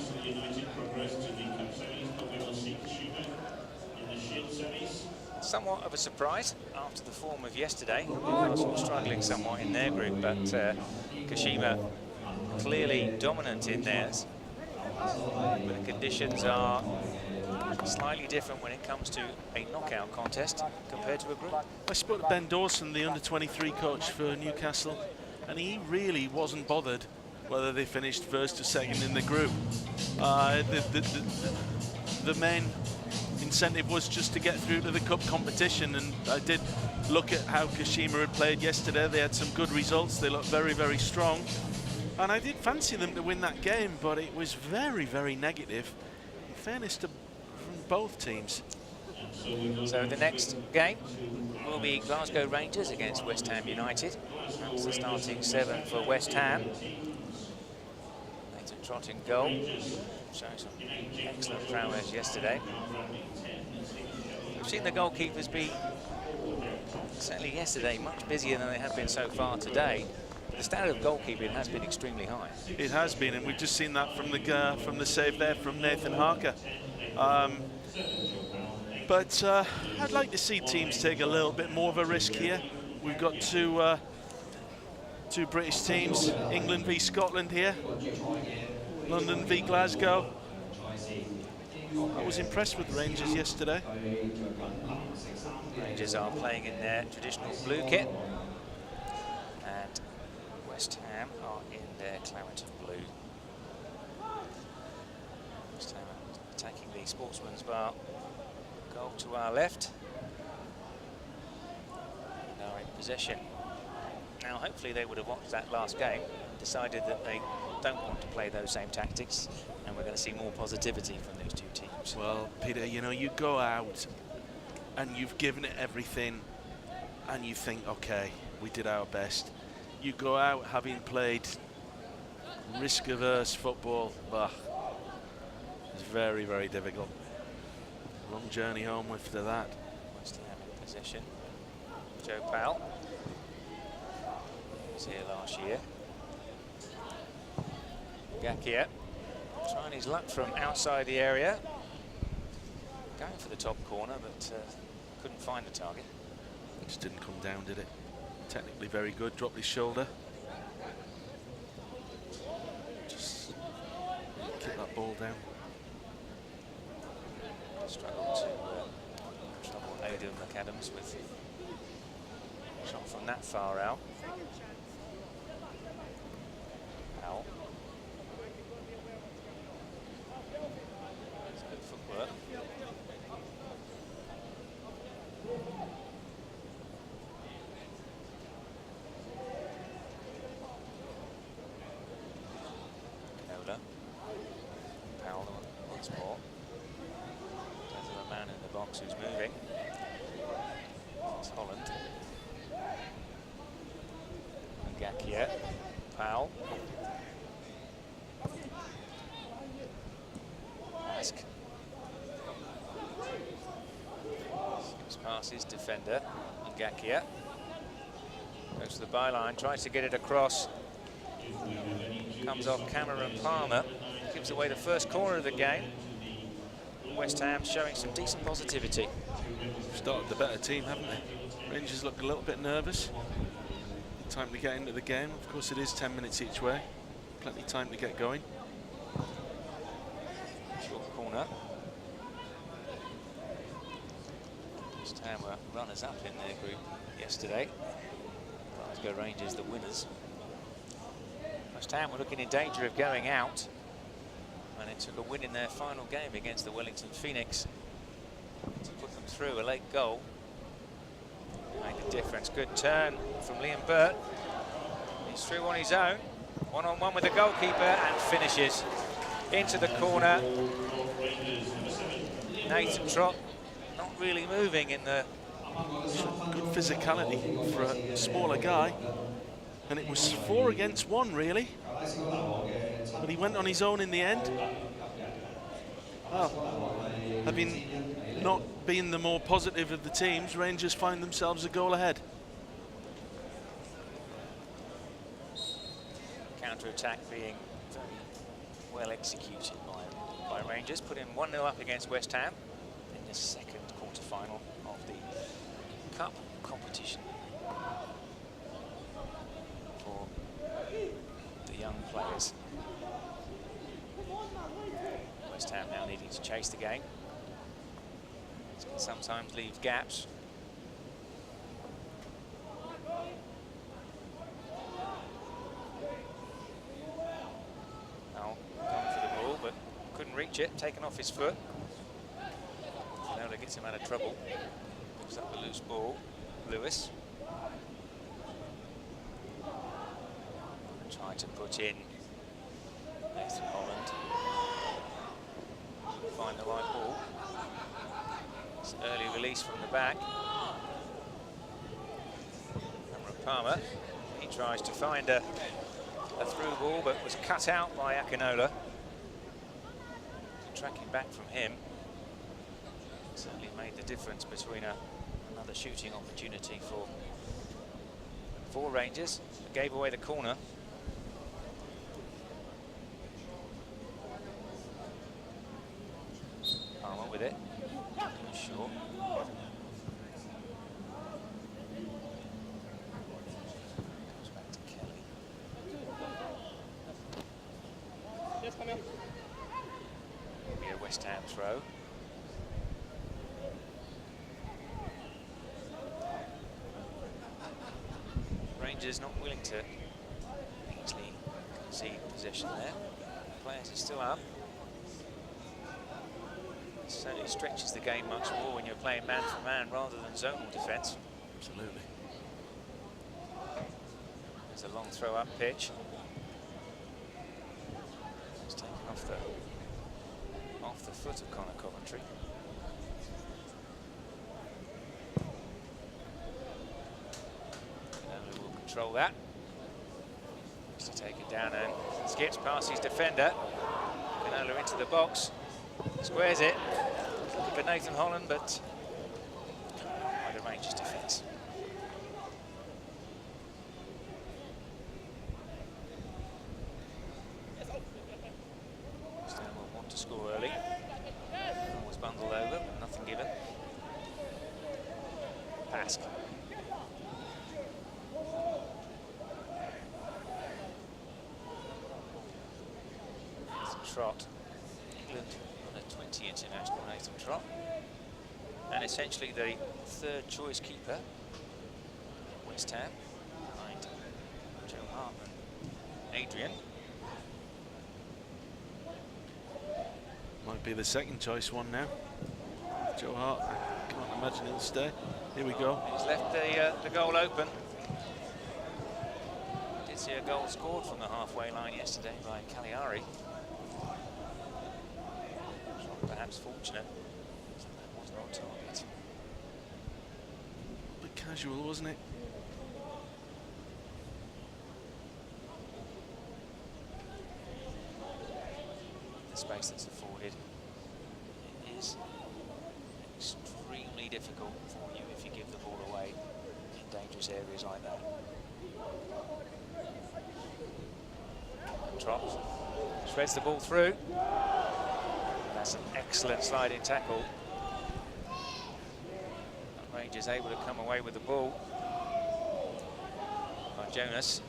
Somewhat of a surprise after the form of yesterday. Newcastle were struggling somewhat in their group, but Kashima clearly dominant in theirs. But the conditions are slightly different when it comes to a knockout contest compared to a group. I spoke to Ben Dawson, the under-23 coach for Newcastle, and he really wasn't bothered whether they finished first or second in the group. The main incentive was just to get through to the cup competition, and I did look at how Kashima had played yesterday. They had some good results. They looked very, very strong, and I did fancy them to win that game, but it was very, very negative, in fairness to both teams. So the next game will be Glasgow Rangers against West Ham United. That's the starting 7 for West Ham. Nathan Trott in goal. Showing some excellent prowess yesterday. We've seen the goalkeepers be, certainly yesterday, much busier than they have been so far today. But the standard of goalkeeping has been extremely high. It has been, and we've just seen that from the save there from Nathan Harker. But I'd like to see teams take a little bit more of a risk here. We've got two British teams, England v Scotland here, London v Glasgow. I was impressed with the Rangers yesterday. Rangers are playing in their traditional blue kit, and West Ham are in their claret and blue. West Ham attacking the Sportsman's Bar. Goal to our left. possession. Now, hopefully they would have watched that last game, decided that they don't want to play those same tactics, and we're going to see more positivity from these two teams. Well, Peter, you know, you go out and you've given it everything, and you think, okay, we did our best. You go out having played risk-averse football, but it's very, very difficult. Long journey home after that. West Ham in possession. Joe Powell was here last year. Gakia trying his luck from outside the area. Going for the top corner, but couldn't find the target. It just didn't come down, did it? Technically very good, dropped his shoulder. Just kick that ball down. Struggled to trouble Aidan McAdams with a shot from that far out. Powell. That's good footwork. Nola. Powell once more. There's a man in the box who's moving. It's Holland. And Gakia. Powell. Ask. Skips past his defender. And Gakia. Goes to the byline, tries to get it across. Comes off Cameron Palmer. Gives away the first corner of the game. West Ham showing some decent positivity. Started the better team, haven't they? Rangers look a little bit nervous. Time to get into the game. Of course, it is 10 minutes each way. Plenty of time to get going. Short corner. West Ham were runners-up in their group yesterday. Glasgow Rangers the winners. West Ham were looking in danger of going out, and it took a win in their final game against the Wellington Phoenix to put them through. A late goal made the difference. Good turn from Liam Burt. He's through on his own. One-on-one with the goalkeeper and finishes into the corner. Nathan Trott not really moving in the... Good physicality for a smaller guy. And it was 4 against 1, really. But he went on his own in the end. Well, having not been the more positive of the teams, Rangers find themselves a goal ahead. Counter-attack being very well executed by Rangers, putting 1-0 up against West Ham in the second quarter-final of the Cup competition for the young players. West Ham now needing to chase the game. This can sometimes leave gaps. Now going for the ball, but couldn't reach it, taken off his foot. Nola gets him out of trouble. Picks up the loose ball. Lewis. Tried to put in Nathan Holland. Find the right ball. It's an early release from the back. Cameron Palmer. He tries to find a through ball, but was cut out by Akinola. Tracking back from him. Certainly made the difference between another shooting opportunity for Rangers. Gave away the corner. Palmer with it. Short. Goes back to Kelly. Yes, come in. It'll be a West Ham throw. Rangers not willing to easily concede possession there. Players are still up. It certainly stretches the game much more when you're playing man for man rather than zonal defence. Absolutely. throw up pitch. It's taken off the foot of Connor Coventry. Kanola will control that. Looks to take it down and skips past his defender. Kanola into the box, squares it. Looking for Nathan Holland, but by the Rangers defence. Aston will want to score early. Was bundled over, but nothing given. Pask. Trot. England under 20 international Nathan Trot. And essentially the third choice keeper. West Ham. Behind Joe Hart and Adrian. Might be the second choice one now. Joe Hart, I can't imagine he'll stay. Here we go. He's left the goal open. Did see a goal scored from the halfway line yesterday by Cagliari. Perhaps fortunate. That wasn't on target. A bit casual, wasn't it? The space that's afforded, it is extremely difficult for you if you give the ball away in dangerous areas like that. Trot shreds the ball through. That's an excellent sliding tackle. And Rangers able to come away with the ball. By Jonas.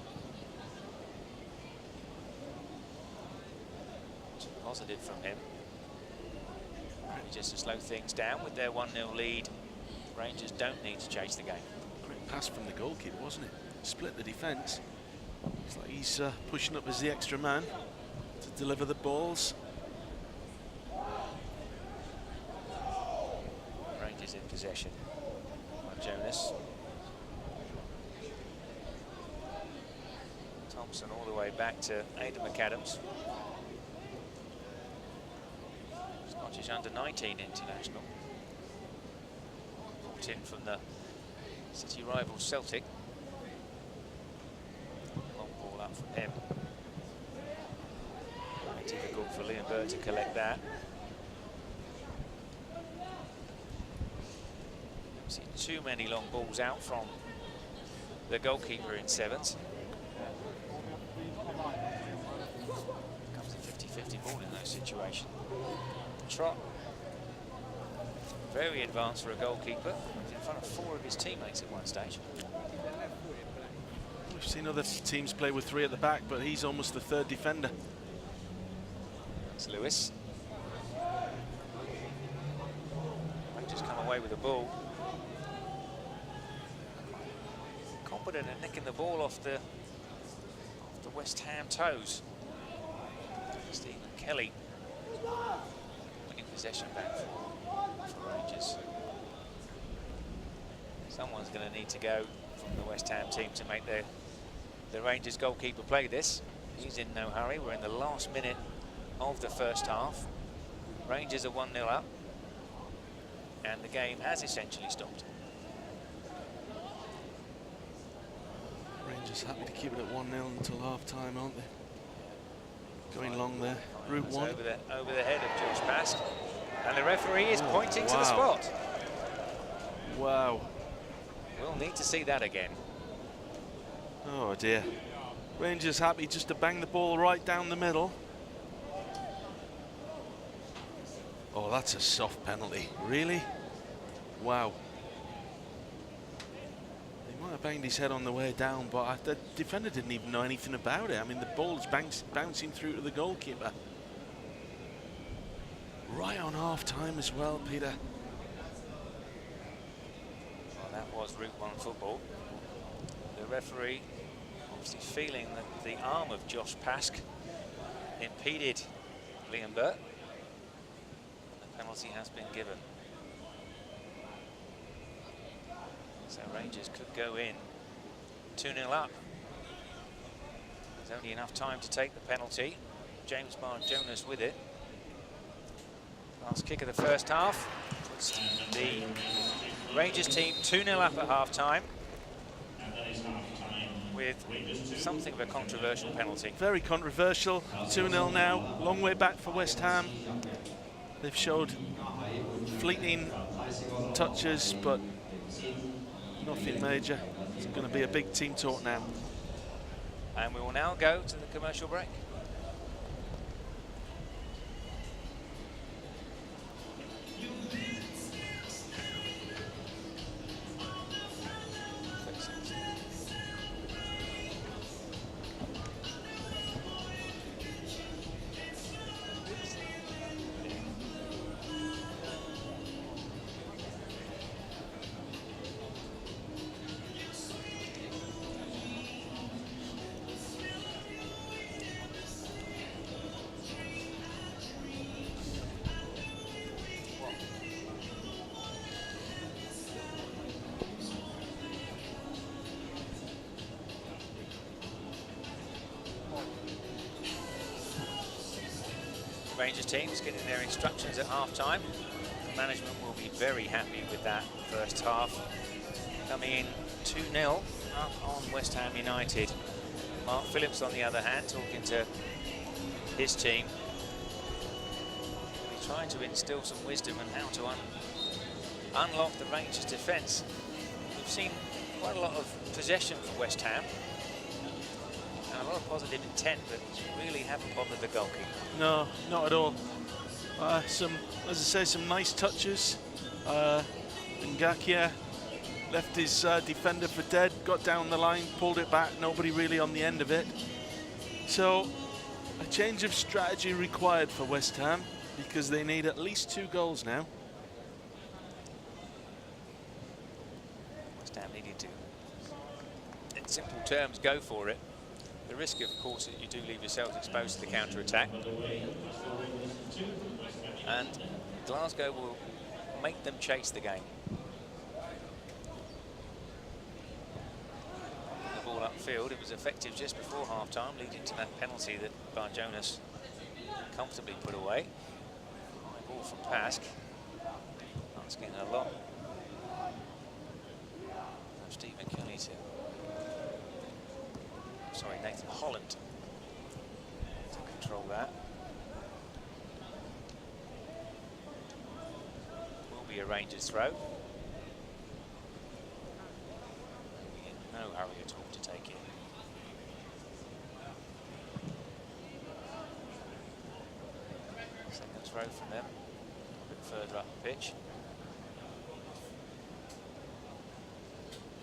Positive from him. Just to slow things down with their 1-0 lead. Rangers don't need to chase the game. Great pass from the goalkeeper, wasn't it? Split the defence. It's like he's pushing up as the extra man to deliver the balls. Rangers in possession by Jonas. Thompson all the way back to Aidan McAdams. Scottish under-19 international. Brought in from the City rival Celtic. Long ball up from him. Very difficult for Liam Burt to collect that. Seen too many long balls out from the goalkeeper in sevens. Comes a 50-50 ball in those situations. Trot, very advanced for a goalkeeper. He's in front of 4 of his teammates at one stage. We've seen other teams play with 3 at the back, but he's almost the 3rd defender. It's Lewis. Rangers come away with the ball. Confident in nicking the ball off the West Ham toes. Stephen Kelly winning possession back for Rangers. Someone's going to need to go from the West Ham team to make the Rangers goalkeeper play this. He's in no hurry. We're in the last minute of the first half. Rangers are 1-0 up, and the game has essentially stopped. Rangers happy to keep it at 1-0 until half-time, aren't they? Going long there, route 1. Over the head of Josh Pask, and the referee is pointing to the spot. Wow. We'll need to see that again. Oh dear. Rangers happy just to bang the ball right down the middle. Oh, that's a soft penalty. Really? Wow. He might have banged his head on the way down, but the defender didn't even know anything about it. I mean, the ball's bouncing through to the goalkeeper. Right on half-time as well, Peter. Well, that was Route 1 football. The referee obviously feeling that the arm of Josh Pask impeded Liam Burt. The penalty has been given. So Rangers could go in 2-0 up. There's only enough time to take the penalty. James Jonas with it. Last kick of the first half puts the Rangers team 2-0 up at half-time with something of a controversial penalty. Very controversial. 2-0 now. Long way back for West Ham. They've showed fleeting touches, but nothing major. It's going to be a big team talk now. And we will now go to the commercial break. Rangers teams getting their instructions at half-time. The management will be very happy with that first half. Coming in 2-0 up on West Ham United. Mark Phillips, on the other hand, talking to his team. He's trying to instill some wisdom on how to unlock the Rangers' defence. We've seen quite a lot of possession for West Ham. And a lot of positive intent, but really haven't bothered the goalkeeper. No, not at all. As I say, some nice touches. Ngakia left his defender for dead, got down the line, pulled it back, nobody really on the end of it. So, a change of strategy required for West Ham, because they need at least 2 goals now. West Ham needed to, in simple terms, go for it. The risk, of course, that you do leave yourselves exposed to the counter-attack. And Glasgow will make them chase the game. The ball upfield, it was effective just before half-time, leading to that penalty that Jonas comfortably put away. High ball from Pask. Asking a lot of Stephen Kelly to... Sorry, Nathan Holland to control that. Will be a Rangers throw. No hurry at all to take it. Second throw from them, a bit further up the pitch.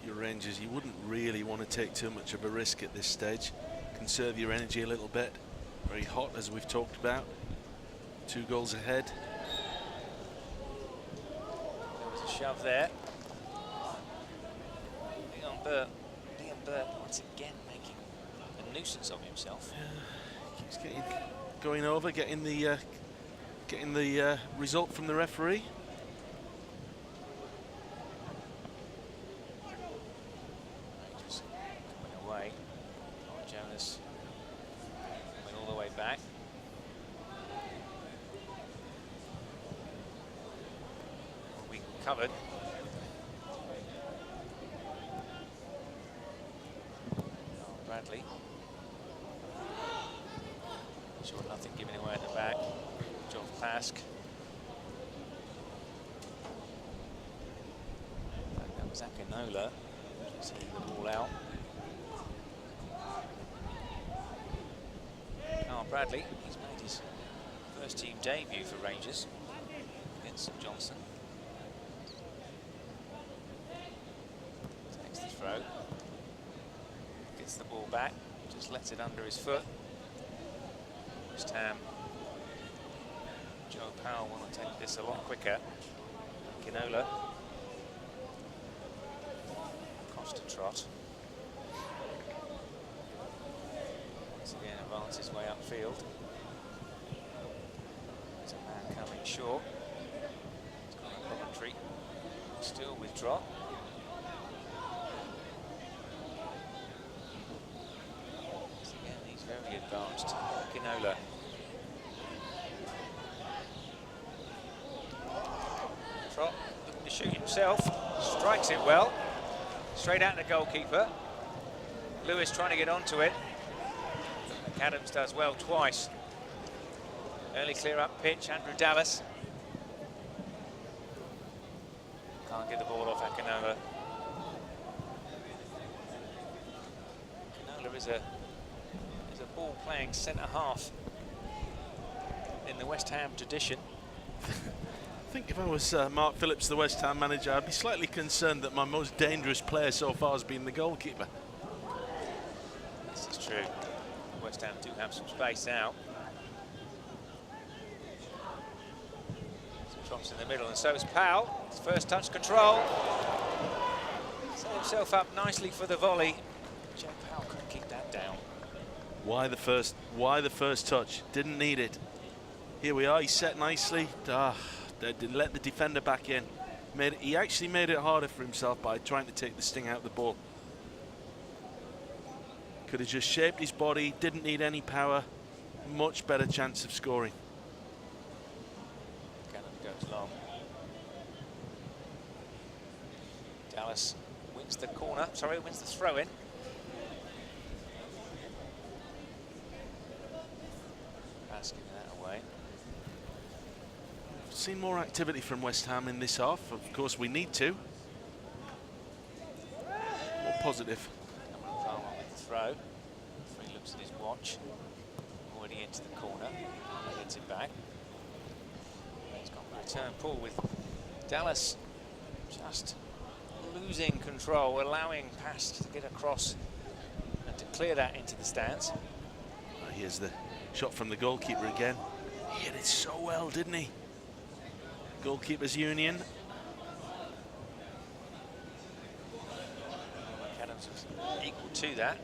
Your Rangers, you wouldn't really want to take too much of a risk at this stage. Conserve your energy a little bit. Very hot, as we've talked about. 2 goals ahead. There was a shove there. Liam Burt once again making a nuisance of himself. Keeps going over, getting the result from the referee. Jonas went all the way back. Will be covered. Bradley. Sure, nothing giving away at the back. John Pask. That was Akinola. Sending the ball out. Bradley, he's made his first team debut for Rangers against St Johnstone. Takes the throw, gets the ball back, just lets it under his foot. West Ham, Joe Powell want to take this a lot quicker. Ginola, Costa trot. Again, advances way upfield. There's a man coming short. It's got a Coventry. Still with drop. So again, these shoot himself, strikes it well. Straight at the goalkeeper. Lewis trying to get onto it. McAdams does well twice. Early clear up pitch, Andrew Dallas. Can't get the ball off Akinova. Akinola is a ball playing centre half in the West Ham tradition. I think if I was Mark Phillips, the West Ham manager, I'd be slightly concerned that my most dangerous player so far has been the goalkeeper. This is true. West Ham do have some space now. So drops in the middle, and so is Powell. His first touch control. Set himself up nicely for the volley. Joe Powell couldn't keep that down. Why the first touch? Didn't need it. Here we are, he's set nicely. They let the defender back in. He actually made it harder for himself by trying to take the sting out of the ball. Could have just shaped his body, didn't need any power. Much better chance of scoring. Cannon goes long. Dallas wins the corner, wins the throw-in. Pass giving that away. Seen more activity from West Ham in this half. Of course, we need to. More positive. Palmer with the throw. He looks at his watch. Already into the corner. Palmer gets it back. He's got a return pull with Dallas just losing control, allowing pass to get across and to clear that into the stands. Here's the shot from the goalkeeper again. He hit it so well, didn't he? Goalkeepers union. McAdams was equal to that.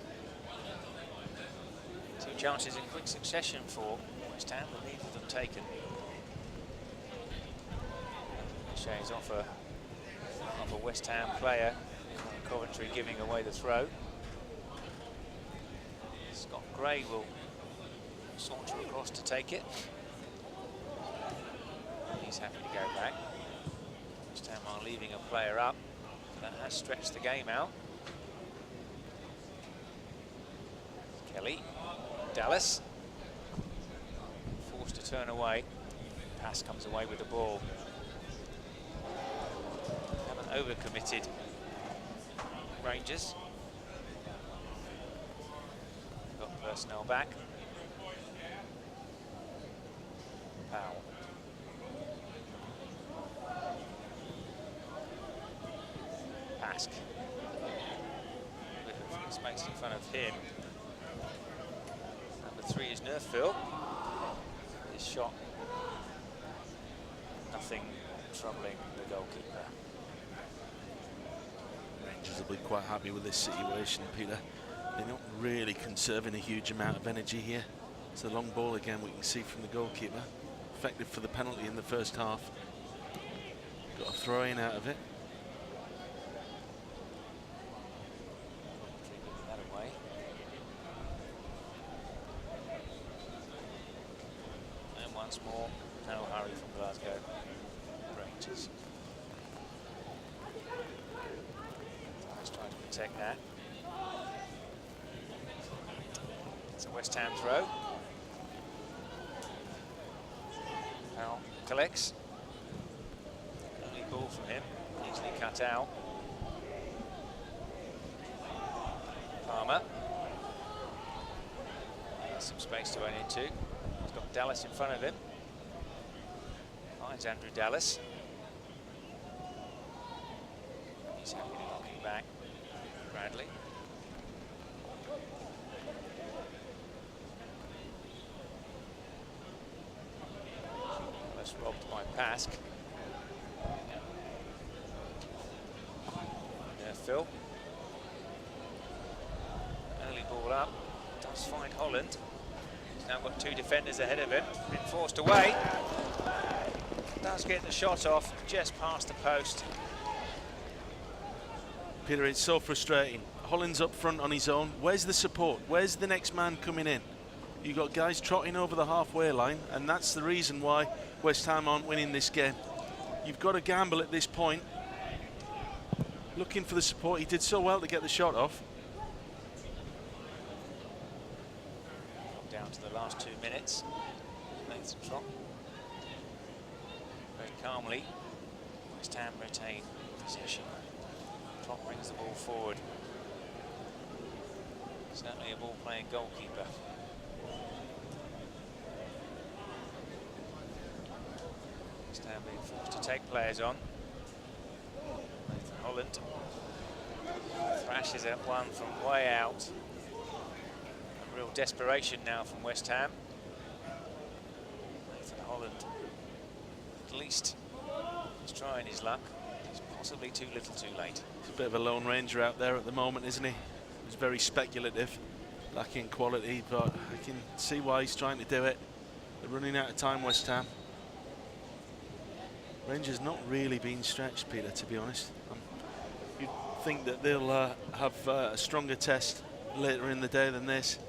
Two chances in quick succession for West Ham, but neither of them taken. Shay's off a West Ham player. Coventry giving away the throw. Scott Gray will saunter across to take it. He's happy to go back. West Ham are leaving a player up. That has stretched the game out. Kelly, Dallas, forced to turn away. Pass comes away with the ball. Haven't overcommitted Rangers. Got personnel back. Powell. Pask. With space in front of him. Number 3 is Nerfville. His shot. Nothing troubling the goalkeeper. Rangers will be quite happy with this situation, Peter. They're not really conserving a huge amount of energy here. It's a long ball again, we can see from the goalkeeper. Effective for the penalty in the first half. Got a throw in out of it. That away. And once more, no hurry from Glasgow Rangers. Let's try to protect that. It's a West Ham throw. Powell collects. Early ball from him, easily cut out. Palmer. Has some space to run into. He's got Dallas in front of him. Finds Andrew Dallas. He's happy to knock him back. Bradley. Dallas robbed by Pask. Phil. Early ball up. Does find Holland. He's now got 2 defenders ahead of him. Been forced away. Does get the shot off just past the post. Peter, it's so frustrating. Holland's up front on his own. Where's the support? Where's the next man coming in? You've got guys trotting over the halfway line, and that's the reason why West Ham aren't winning this game. You've got to gamble at this point. looking for the support. He did so well to get the shot off. Down to the last 2 minutes. Nathan Trott. Very calmly. West Ham retain possession. Trott brings the ball forward. Certainly a ball-playing goalkeeper. West Ham being forced to take players on. Nathan Holland thrashes at one from way out. A real desperation now from West Ham. Nathan Holland, at least he's trying his luck. He's possibly too little too late. He's a bit of a lone ranger out there at the moment, isn't he? He's very speculative, lacking quality, but I can see why he's trying to do it. They're running out of time, West Ham. Rangers not really being stretched, Peter, to be honest. You'd think that they'll have a stronger test later in the day than this.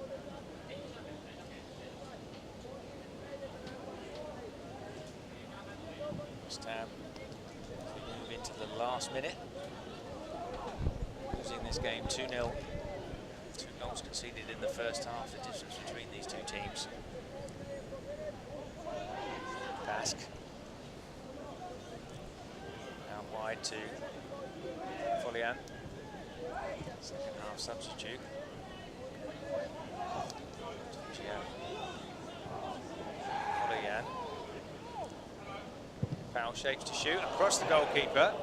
West Ham move into the last minute. Losing this game 2-0. 2 goals conceded in the first half, the difference between these two teams. Basque. Now wide to Folian. Second half substitute. Folian. Foul shapes to shoot across the goalkeeper.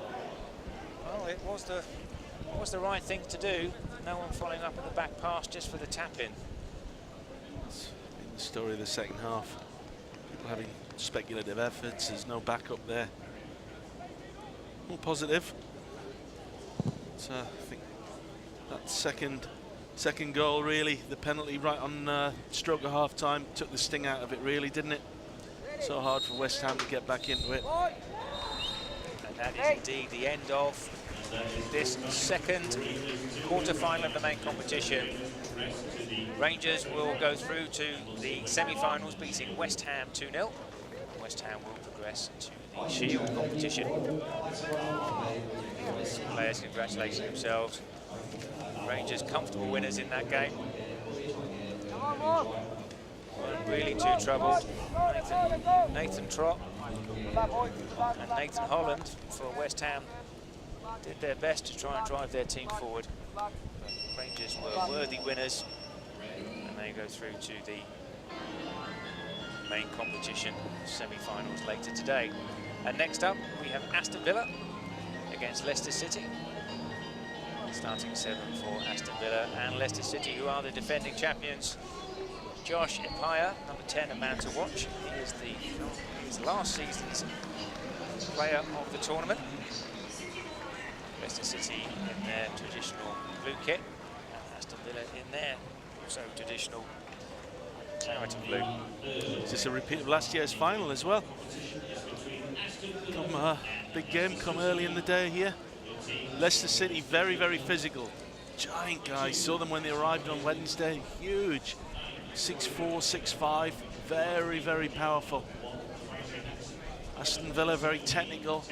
Well, it was the right thing to do. No one following up in the back pass just for the tap-in. That's been the story of the second half. People having speculative efforts, there's no backup there. More positive. So I think that second goal, really, the penalty right on stroke of half-time, took the sting out of it, really, didn't it? So hard for West Ham to get back into it. And that is indeed the end of this second quarter-final of the main competition. Rangers will go through to the semi-finals, beating West Ham 2-0. West Ham will progress to the Shield competition. Players congratulating themselves. Rangers comfortable winners in that game. Weren't really too troubled. Nathan Trott and Nathan Holland for West Ham did their best to try and drive their team forward. But Rangers were worthy winners, and they go through to the main competition semi-finals later today. And next up, we have Aston Villa against Leicester City. Starting 7 for Aston Villa and Leicester City, who are the defending champions. Josh Ipaya, number 10, a man to watch. He is last season's player of the tournament. Leicester City in their traditional blue kit, and Aston Villa in their also traditional clarity blue. Is this a repeat of last year's final as well? Big game come early in the day here. Leicester City very, very physical. Giant guys, saw them when they arrived on Wednesday, huge. 6'4", 6'5", very, very powerful. Aston Villa very technical,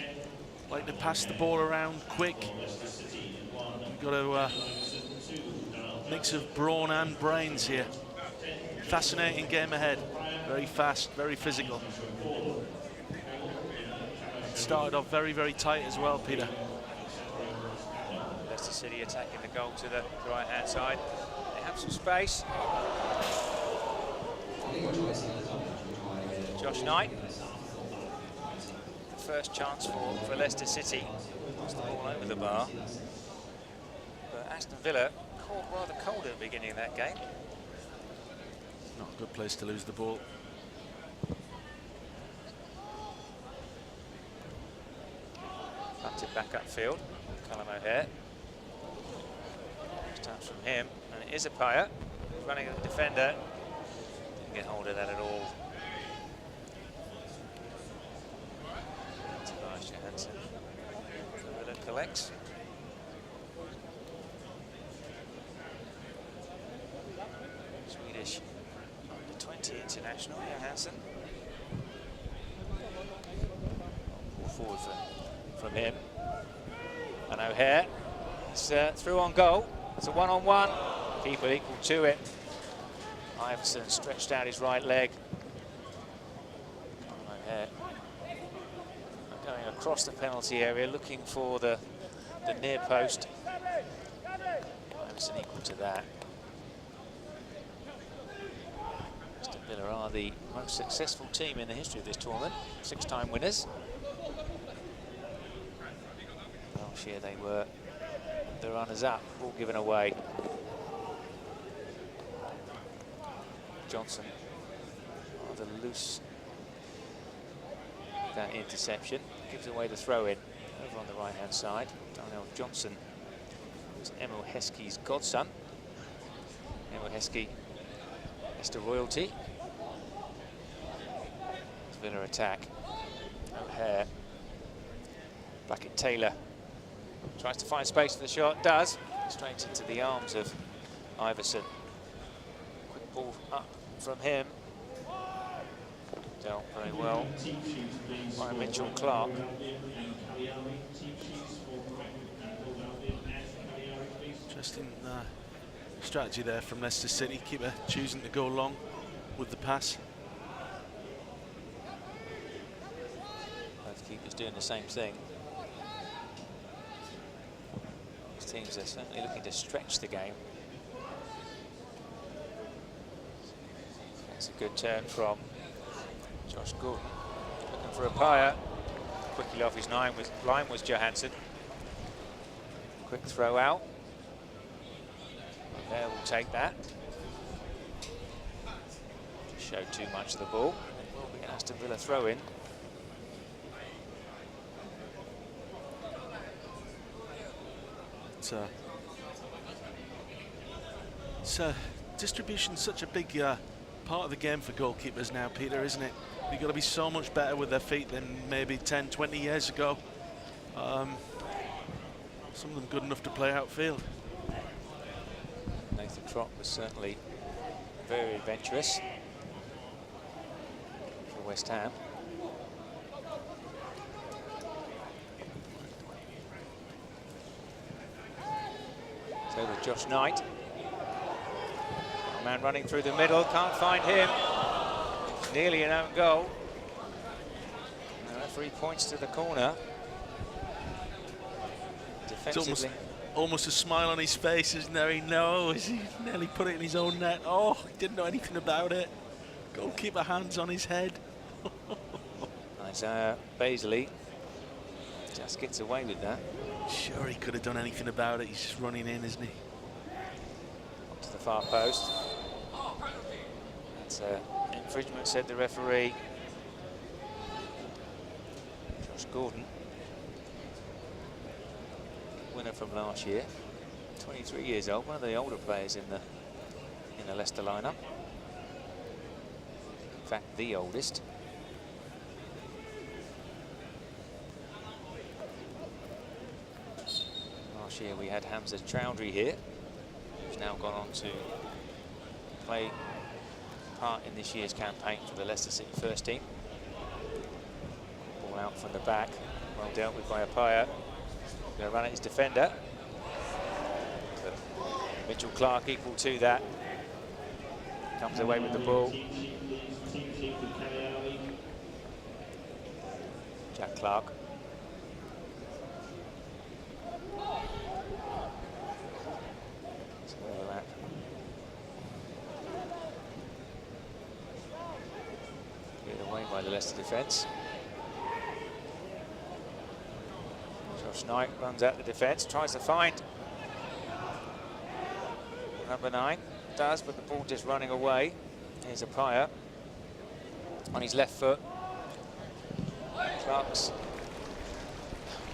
like to pass the ball around quick. We've got a mix of brawn and brains here. Fascinating game ahead, very fast, very physical. Started off very, very tight as well, Peter. Leicester City attacking the goal to the right-hand side. They have some space. Josh Knight. The first chance for Leicester City. Lost the ball over the bar. But Aston Villa caught rather cold at the beginning of that game. Not a good place to lose the ball. Punted back upfield. Callum O'Hare. Touch from him, and it is Ipaya running at the defender. Didn't get hold of that at all. Tobias Johansson. Villa collects. Swedish under-20 international Johansson. Ball forward from him. And O'Hare. It's through on goal. It's a one-on-one. Keeper equal to it. Iverson stretched out his right leg. Going across the penalty area, looking for the near post. Iverson equal to that. Aston Villa are the most successful team in the history of this tournament. 6-time winners. Last year they were the runners-up, ball given away. Johnson rather loose. That interception gives away the throw-in over on the right-hand side. Darnell Johnson was Emil Heskey's godson. Emil Heskey, Leicester royalty. Villa attack. O'Hare. Blackett-Taylor tries to find space for the shot. Does. Straight into the arms of Iverson. Quick ball up from him. Dealt very well by Mitchell Clark. Interesting strategy there from Leicester City. Keeper choosing to go long with the pass. Both keepers doing the same thing. These teams are certainly looking to stretch the game. That's a good turn from Josh Gordon. Looking for a pyre. Quickly off his line was Johansson. Quick throw out. There will take that. Just showed too much of the ball. It will be an Aston Villa throw in. Distribution's such a big part of the game for goalkeepers now, Peter, isn't it? You've got to be so much better with their feet than maybe 10, 20 years ago. Some of them good enough to play outfield. Nathan Trott was certainly very adventurous for West Ham. So with Josh Knight. A man running through the middle, can't find him. Nearly an own goal. And the referee points to the corner. Defensively. Almost a smile on his face, isn't there? He knows he nearly put it in his own net. Oh, he didn't know anything about it. Goalkeeper hands on his head. Isaiah Baisley just gets away with that. Sure, he could have done anything about it. He's just running in, isn't he? Up to the far post. That's infringement, said the referee. Josh Gordon, winner from last year, 23 years old, one of the older players in the Leicester lineup. In fact, the oldest. Last year we had Hamza Chowdhury here, who's now gone on to play part in this year's campaign for the Leicester City first team. Ball out from the back, well dealt with by Apaya. Going to run at his defender. But Mitchell Clark equal to that. Comes away with the ball. Jack Clark. Cleared away by the Leicester defence. Josh Knight runs out the defence, tries to find number 9. Does, but the ball just running away. Here's Apaya on his left foot. Clark's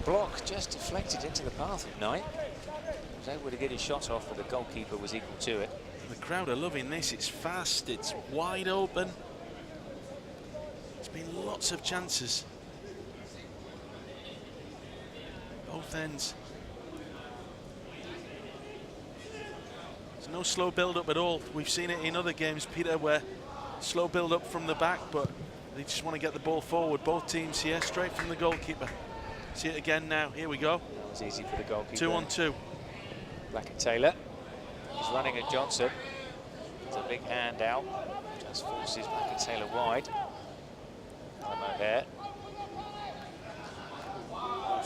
block just deflected into the path of Knight. He was able to get his shot off, but the goalkeeper was equal to it. The crowd are loving this. It's fast, it's wide open. There's been lots of chances. Both ends. There's no slow build-up at all. We've seen it in other games, Peter, where slow build-up from the back, but they just want to get the ball forward. Both teams here, straight from the goalkeeper. See it again now. Here we go. That was easy for the goalkeeper. 2-on-2. Blackett-Taylor. He's running at Johnson. It's a big hand out. Just forces Blackett-Taylor wide. Calamo there.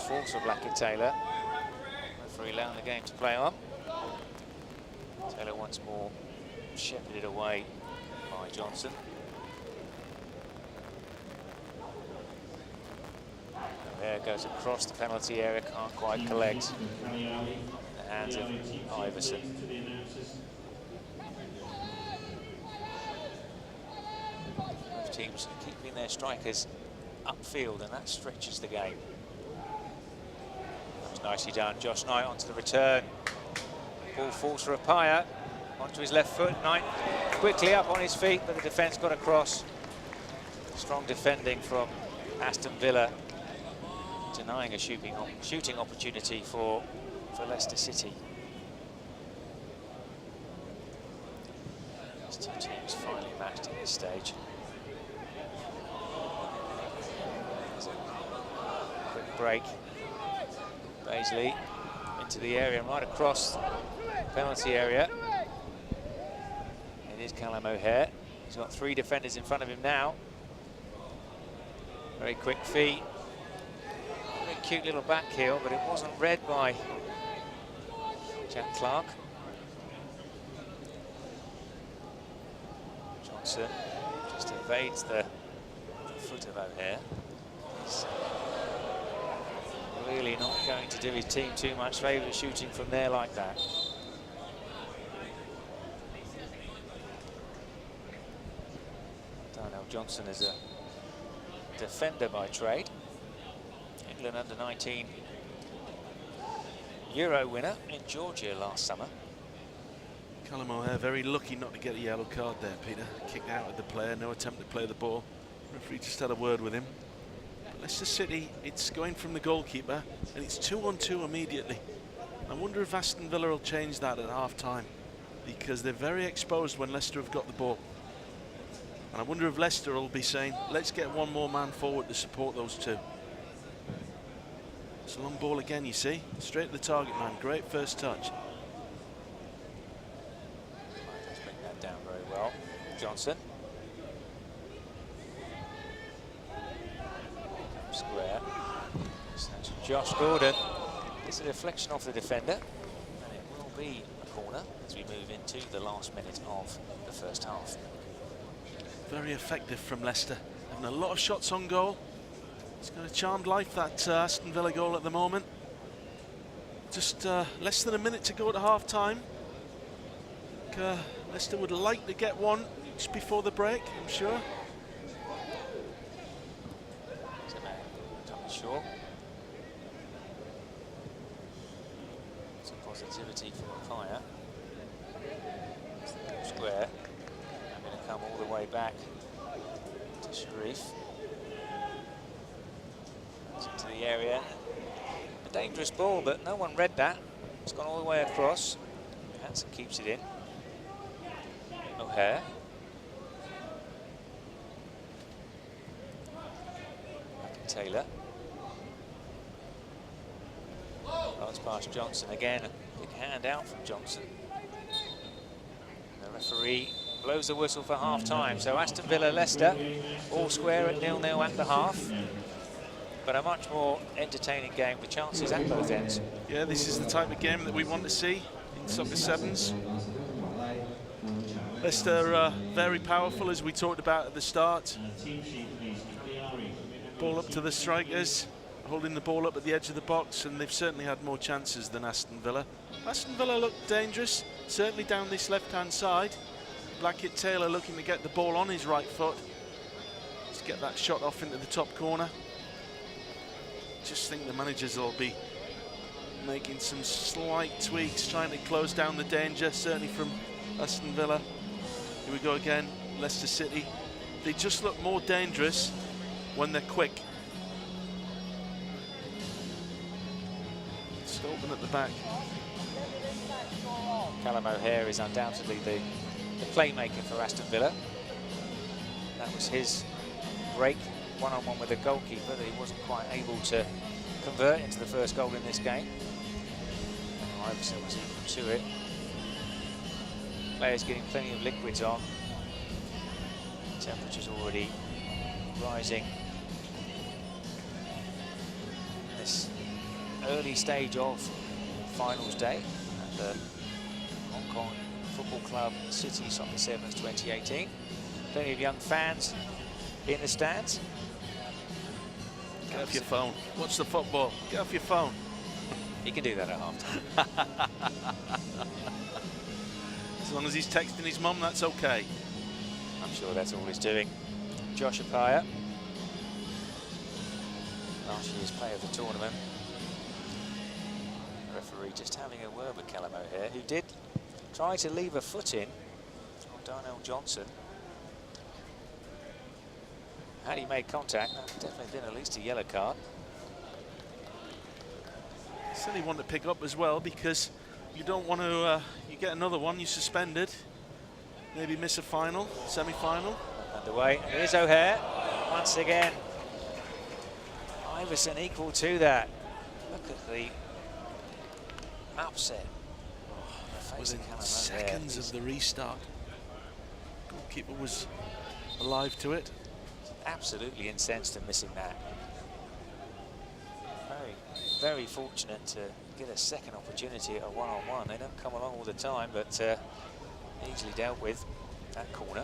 Force for Blackett-Taylor. Referee allowing the game to play on. Taylor once more shepherded away by Johnson. And there goes across the penalty area, can't quite collect. The hands of Iverson. Both teams keeping their strikers upfield, and that stretches the game. That was nicely done. Josh Knight onto the return. Ball falls for Apaya. Onto his left foot. Knight quickly up on his feet, but the defence got across. Strong defending from Aston Villa, denying a shooting opportunity for Leicester City. These two teams finally matched at this stage. There's a quick break. Baisley into the area and right across the penalty area. It is Callum O'Hare. He's got 3 defenders in front of him now. Very quick feet. Very cute little back heel, but it wasn't read by Jack Clark. Johnson just evades the foot of O'Hare. He's really not going to do his team too much favour shooting from there like that. Darnell Johnson is a defender by trade. England under-19 Euro winner in Georgia last summer. Callum O'Hare very lucky not to get a yellow card there, Peter. Kicked out with the player, no attempt to play the ball. Referee just had a word with him. But Leicester City, it's going from the goalkeeper, and it's 2-on-2 immediately. I wonder if Aston Villa will change that at half-time, because they're very exposed when Leicester have got the ball. And I wonder if Leicester will be saying, let's get one more man forward to support those two. It's a long ball again, you see. Straight to the target man. Great first touch. Let's bring that down very well. Johnson. Square. So that's Josh Gordon. It's a deflection off the defender. And it will be a corner as we move into the last minute of the first half. Very effective from Leicester. Having a lot of shots on goal. It's got a charmed life, that Aston Villa goal at the moment. Just less than a minute to go to half-time. Leicester would like to get one just before the break, I'm sure. Tommy Shaw. Some positivity from Apaya. Square. Going to come all the way back to Sharif. Into the area. A dangerous ball, but no one read that. It's gone all the way across. Hansen keeps it in. O'Hare. Taylor. Runs past Johnson again. Big hand out from Johnson. The referee blows the whistle for half-time. So Aston Villa, Leicester, all square at 0-0 at the half. But a much more entertaining game with chances at both ends. Yeah, this is the type of game that we want to see in Soccer Sevens. Leicester very powerful, as we talked about at the start. Ball up to the strikers, holding the ball up at the edge of the box, and they've certainly had more chances than Aston Villa. Aston Villa looked dangerous, certainly down this left-hand side. Blackett-Taylor looking to get the ball on his right foot. Let's get that shot off into the top corner. Just think the managers will be making some slight tweaks, trying to close down the danger, certainly from Aston Villa. Here we go again, Leicester City. They just look more dangerous when they're quick. It's open at the back. Callum O'Hare is undoubtedly the playmaker for Aston Villa. That was his break, one-on-one with the goalkeeper, that he wasn't quite able to convert into the first goal in this game. Iverson was equal to it. Players getting plenty of liquids on. Temperature's already rising. This early stage of finals day at the Hong Kong Football Club City Soccer Sevens 2018. Plenty of young fans in the stands. Get off your phone. Watch the football. Get off your phone. He can do that at half-time. As long as he's texting his mum, that's okay. I'm sure that's all he's doing. Josh Appiah, last year's player of the tournament. The referee just having a word with Callum O'Hare, who did try to leave a foot in on Darnell Johnson. Had he made contact, that would definitely been at least a yellow card. Certainly want to pick up as well, because you don't want to, you get another one, you're suspended. Maybe miss a final, semi-final. Underway, and here's O'Hare once again. Iverson equal to that. Look at the upset. Within seconds of the restart. Goalkeeper was alive to it. Absolutely incensed and missing that. Very fortunate to get a second opportunity at a one-on-one. They don't come along all the time, but easily dealt with that corner.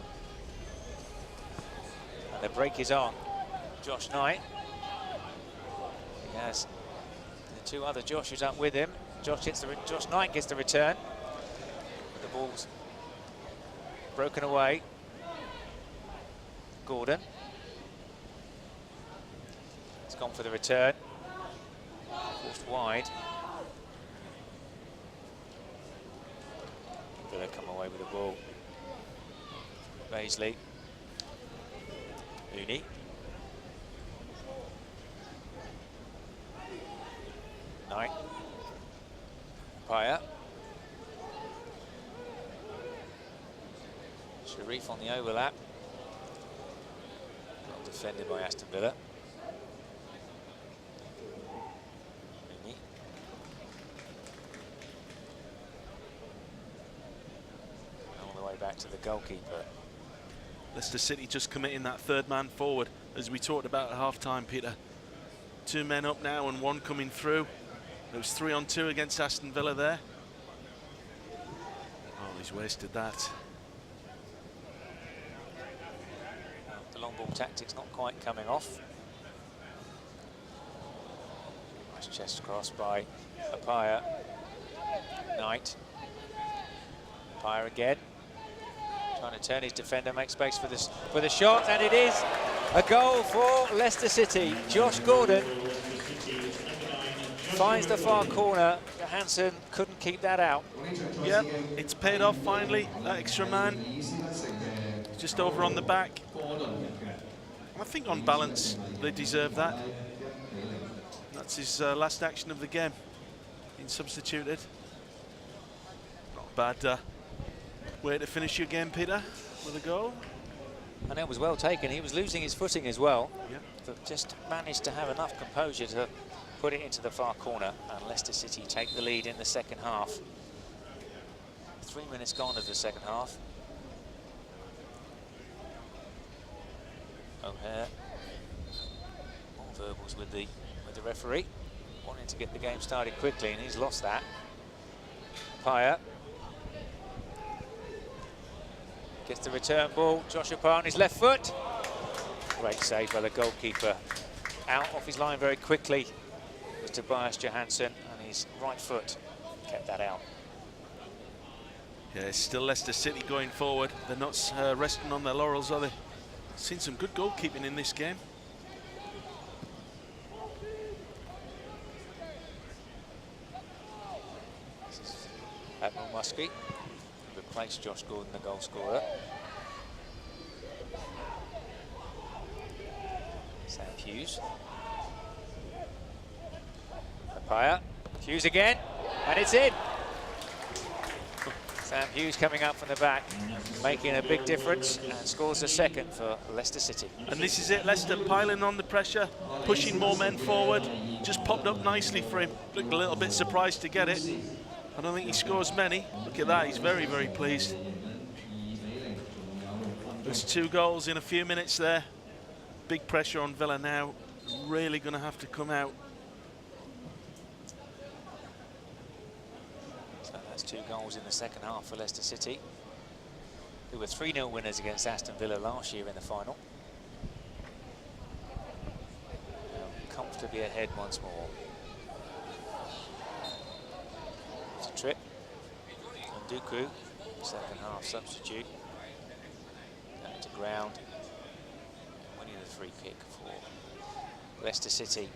And the break is on. Josh Knight. He has the two other Joshes up with him. Josh Knight gets the return. The ball's broken away. Gordon. It's gone for the return. Forced wide. Villa come away with the ball. Baisley. Mooney. Knight. Appiah. Sharif on the overlap. Well defended by Aston Villa. Mooney. All the way back to the goalkeeper. Leicester City just committing that third man forward, as we talked about at half-time, Peter. 2 men up now and 1 coming through. It was 3-on-2 against Aston Villa there. Oh, he's wasted that. The long ball tactics not quite coming off. Nice chest cross by Appiah. Knight. Appiah again. Trying to turn his defender, make space for the shot, and it is a goal for Leicester City. Josh Gordon finds the far corner. Johansson couldn't keep that out. Yep, it's paid off finally. That extra man just over on the back. I think on balance they deserve that. That's his last action of the game. Being substituted. Not bad. Way to finish your game, Peter, with a goal. And it was well taken. He was losing his footing as well, yep. But just managed to have enough composure to put it into the far corner. And Leicester City take the lead in the second half. 3 minutes gone of the second half. O'Hare. More verbals with the referee, wanting to get the game started quickly, and he's lost that. Appiah. Gets the return ball. Josh Appiah on his left foot. Great save by the goalkeeper. Out off his line very quickly was Tobias Johansson, and his right foot kept that out. Yeah, it's still Leicester City going forward. They're not resting on their laurels, are they? Seen some good goalkeeping in this game. This is Admiral Muskie. Replaced Josh Gordon, the goal scorer. Sam Hughes. Appiah. Hughes again, and it's in. Sam Hughes coming up from the back, making a big difference, and scores the second for Leicester City. And this is it, Leicester piling on the pressure, pushing more men forward. Just popped up nicely for him. Looked a little bit surprised to get it. I don't think he scores many. Look at that, he's very, very pleased. There's 2 goals in a few minutes there. Big pressure on Villa now. Really going to have to come out. So that's 2 goals in the second half for Leicester City, who were 3-0 winners against Aston Villa last year in the final. Now comfortably ahead once more. It's a trip. And Duku, second half substitute. Down to ground. And winning the free kick for Leicester City.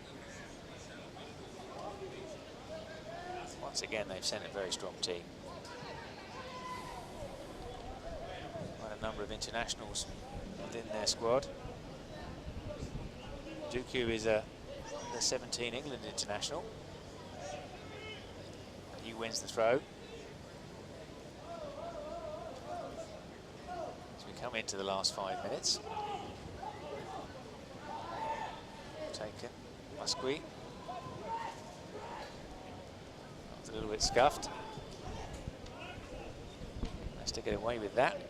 Once again, they've sent a very strong team. Quite a number of internationals within their squad. Duku is the 17 England international. He wins the throw. As we come into the last 5 minutes. Taken, Musqui. It's a little bit scuffed. Leicester get away with that.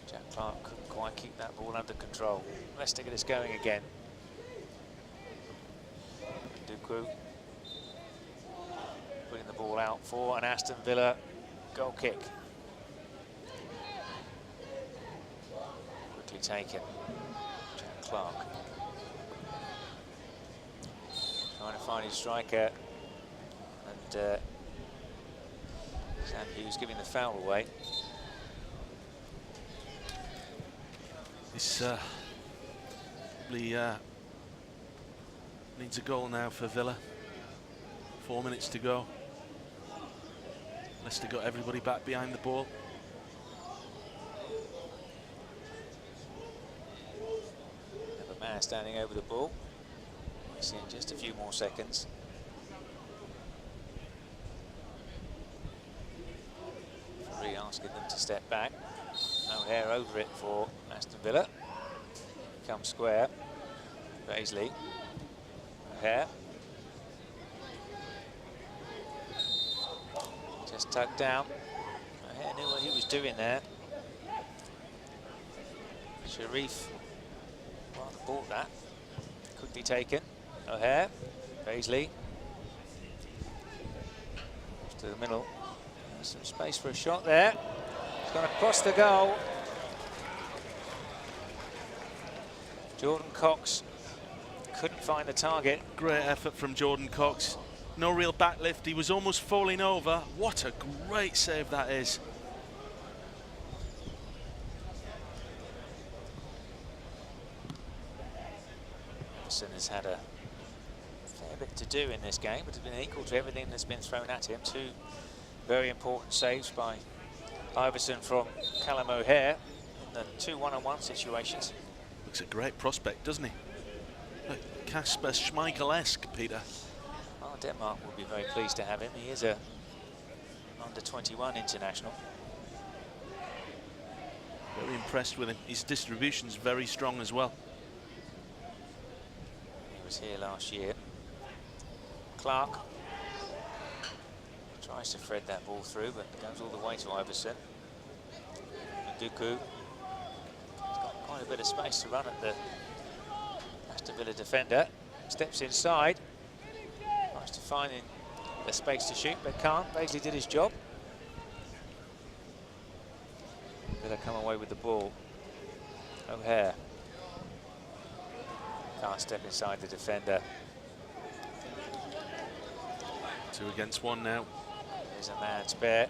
Jack Clark couldn't quite keep that ball under control. Leicester get us going again. Duku putting the ball out for an Aston Villa goal kick. Quickly taken. Jack Clark trying to find his striker, and Sam Hughes giving the foul away. This probably needs a goal now for Villa. 4 minutes to go. Leicester got everybody back behind the ball. Have a man standing over the ball. We'll see in just a few more seconds. Referee asking them to step back. O'Hare over it for Aston Villa. Comes square. Paisley. O'Hare. Just tucked down. O'Hare knew what he was doing there. Sharif rather bought that. Quickly taken. O'Hare. Paisley. To the middle. There's some space for a shot there. It's gone across the goal. Jordan Cox couldn't find the target. Great effort from Jordan Cox. No real backlift. He was almost falling over. What a great save that is. Aston has had a fair bit to do in this game, but it's been equal to everything that's been thrown at him. 2 very important saves by Iverson from Callum O'Hare in the 2 one-on-one situations. Looks a great prospect, doesn't he? Like Kasper Schmeichel-esque, Peter. Well, Denmark will be very pleased to have him. He is a under-21 international. Very impressed with him. His distribution's very strong as well. He was here last year. Clark tries to thread that ball through, but goes all the way to Iverson. Duku. He's got quite a bit of space to run at the Aston Villa defender. Steps inside. Tries to find the space to shoot, but can't. Paisley did his job. Villa come away with the ball. O'Hare. Can't step inside the defender. 2 against 1 now. There's a man spare,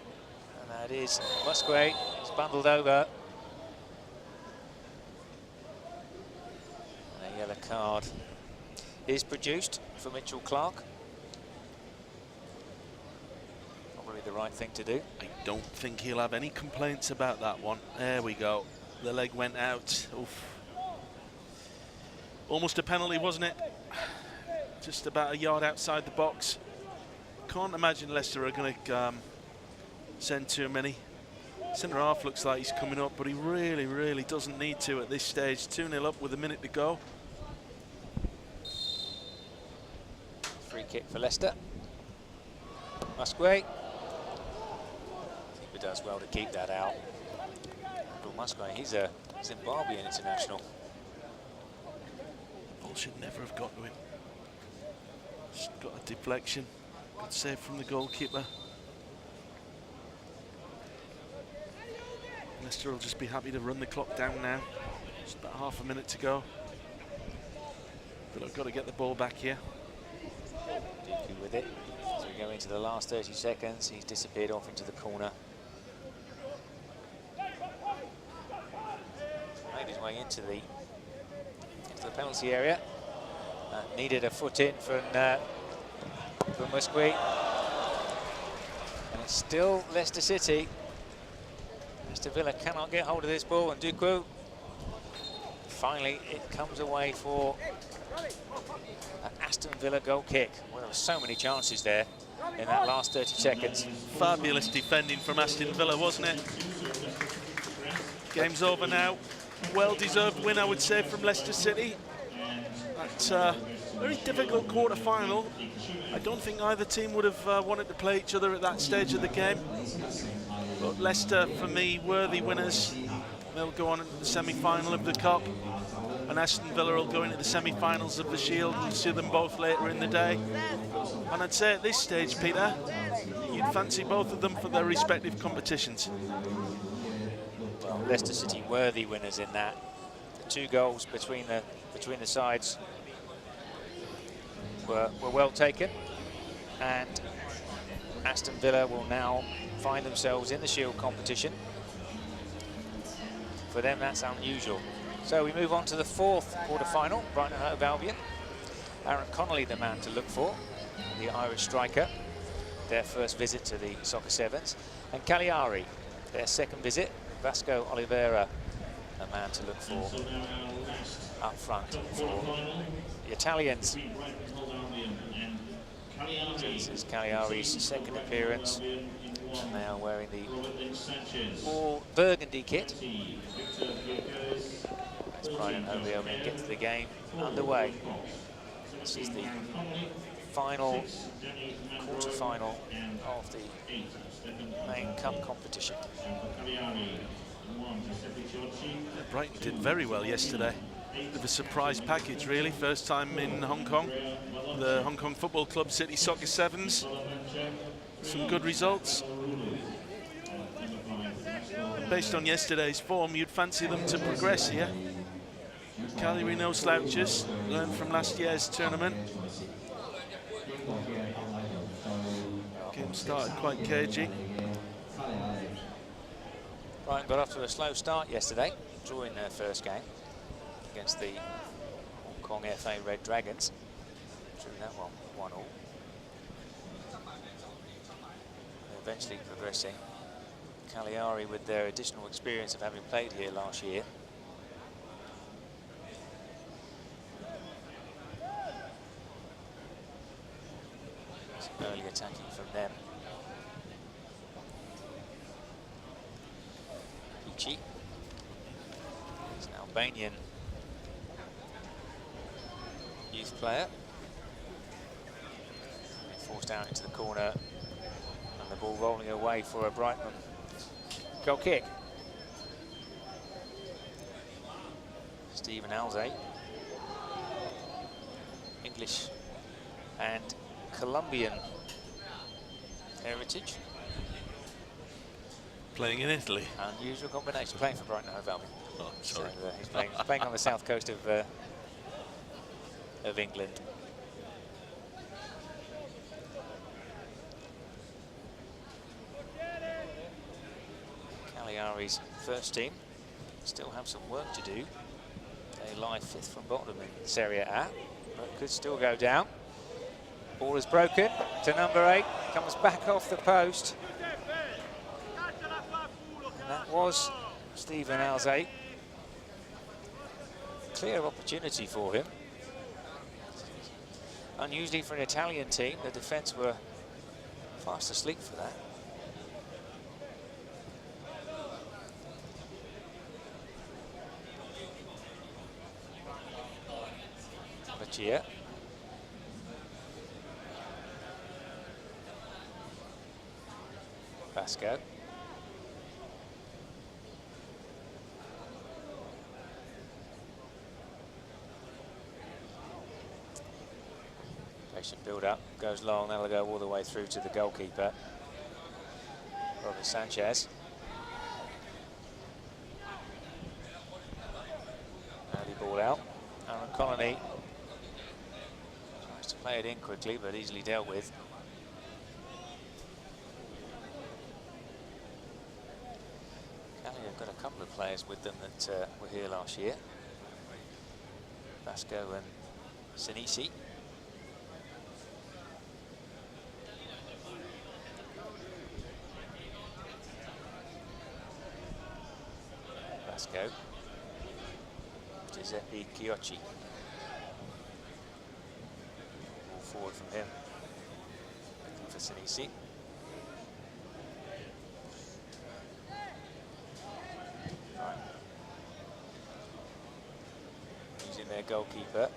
and that is Musgrave. He's bundled over. And a yellow card is produced for Mitchell Clark. Probably the right thing to do. I don't think he'll have any complaints about that one. There we go. The leg went out. Oof. Almost a penalty, wasn't it? Just about a yard outside the box. Can't imagine Leicester are going to send too many. Centre half looks like he's coming up, but he really, really doesn't need to at this stage. 2-0 up with a minute to go. Free kick for Leicester. Musgrave. Keeper does well to keep that out. Musgrave, he's a Zimbabwean international. Ball should never have got to him. Just got a deflection. Good save from the goalkeeper. Leicester will just be happy to run the clock down now. Just about half a minute to go. But I've got to get the ball back here. Dooku with it. So we go into the last 30 seconds. He's disappeared off into the corner. Made his way into the penalty area. Needed a foot in from Musgrave. And it's still Leicester City. Leicester Villa cannot get hold of this ball, and Dooku, finally it comes away for an Aston Villa goal kick. Well, there were so many chances there in that last 30 seconds. Fabulous defending from Aston Villa, wasn't it? Game's over now. Well-deserved win, I would say, from Leicester City. At a very difficult quarter-final. I don't think either team would have wanted to play each other at that stage of the game. But Leicester, for me, worthy winners. They'll go on into the semi-final of the Cup. And Aston Villa will go into the semi-finals of the Shield. We'll see them both later in the day. And I'd say at this stage, Peter, you'd fancy both of them for their respective competitions. Well, Leicester City worthy winners in that. The 2 goals between the sides were well taken, and Aston Villa will now find themselves in the Shield competition. For them, that's unusual. So we move on to the 4th quarter-final. Brighton and Hove Albion. Aaron Connolly, the man to look for, the Irish striker. Their first visit to the Soccer Sevens, and Cagliari, their second visit. Vasco Oliveira, a man to look for up front for the Italians. So this is Cagliari's second appearance, and they are wearing the all burgundy kit. As Brighton and Hove Albion get to the game underway. This is the final quarter-final of the main cup competition. Brighton did very well yesterday. Bit of a surprise package, really. First time in Hong Kong. The Hong Kong Football Club City Soccer Sevens. Some good results. Based on yesterday's form, you'd fancy them to progress here. Cagliari no slouches, learned from last year's tournament. Game started quite cagey. Brighton got off to a slow start yesterday, drawing their first game against the Hong Kong FA Red Dragons. Drew that one 1-1. Eventually progressing. Cagliari, with their additional experience of having played here last year. Some early attacking from them. Kitchee. He's an Albanian youth player. Forced out into the corner, and the ball rolling away for a Brighton goal kick. Stephen Alzey, English and Colombian heritage. Playing in Italy. Unusual combination, playing for Brighton and Hove Albion. Oh, sorry. So, he's playing on the south coast of England. Cagliari's first team still have some work to do. They lie 5th from bottom in Serie A, but could still go down. Ball is broken to number 8, comes back off the post. And that was Stephen Alzey. Clear opportunity for him. Unusually for an Italian team, the defence were fast asleep for that. But yeah. Vasco. Patient build up, goes long, that'll go all the way through to the goalkeeper, Robert Sanchez. Early ball out. Aaron Connolly tries to play it in quickly, but easily dealt with. Calcio have got a couple of players with them that were here last year. Vasco and Sinisi. Vasco. Giuseppe Chiocci. Ball forward from him. Looking for Sinisi. Right. Using their goalkeeper.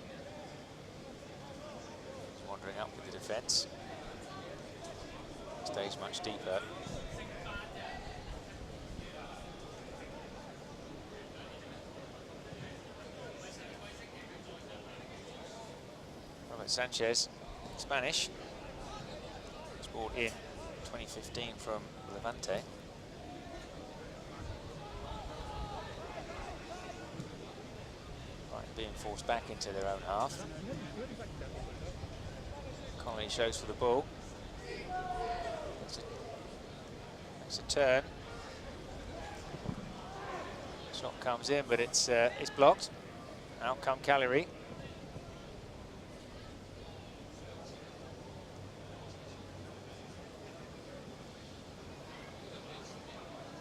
He's wandering up with the defence. Stays much deeper. Sanchez, Spanish, was brought in 2015 from Levante. Right, being forced back into their own half. Connolly shows for the ball. Makes a turn. Shot comes in, but it's blocked. Out come Cagliari.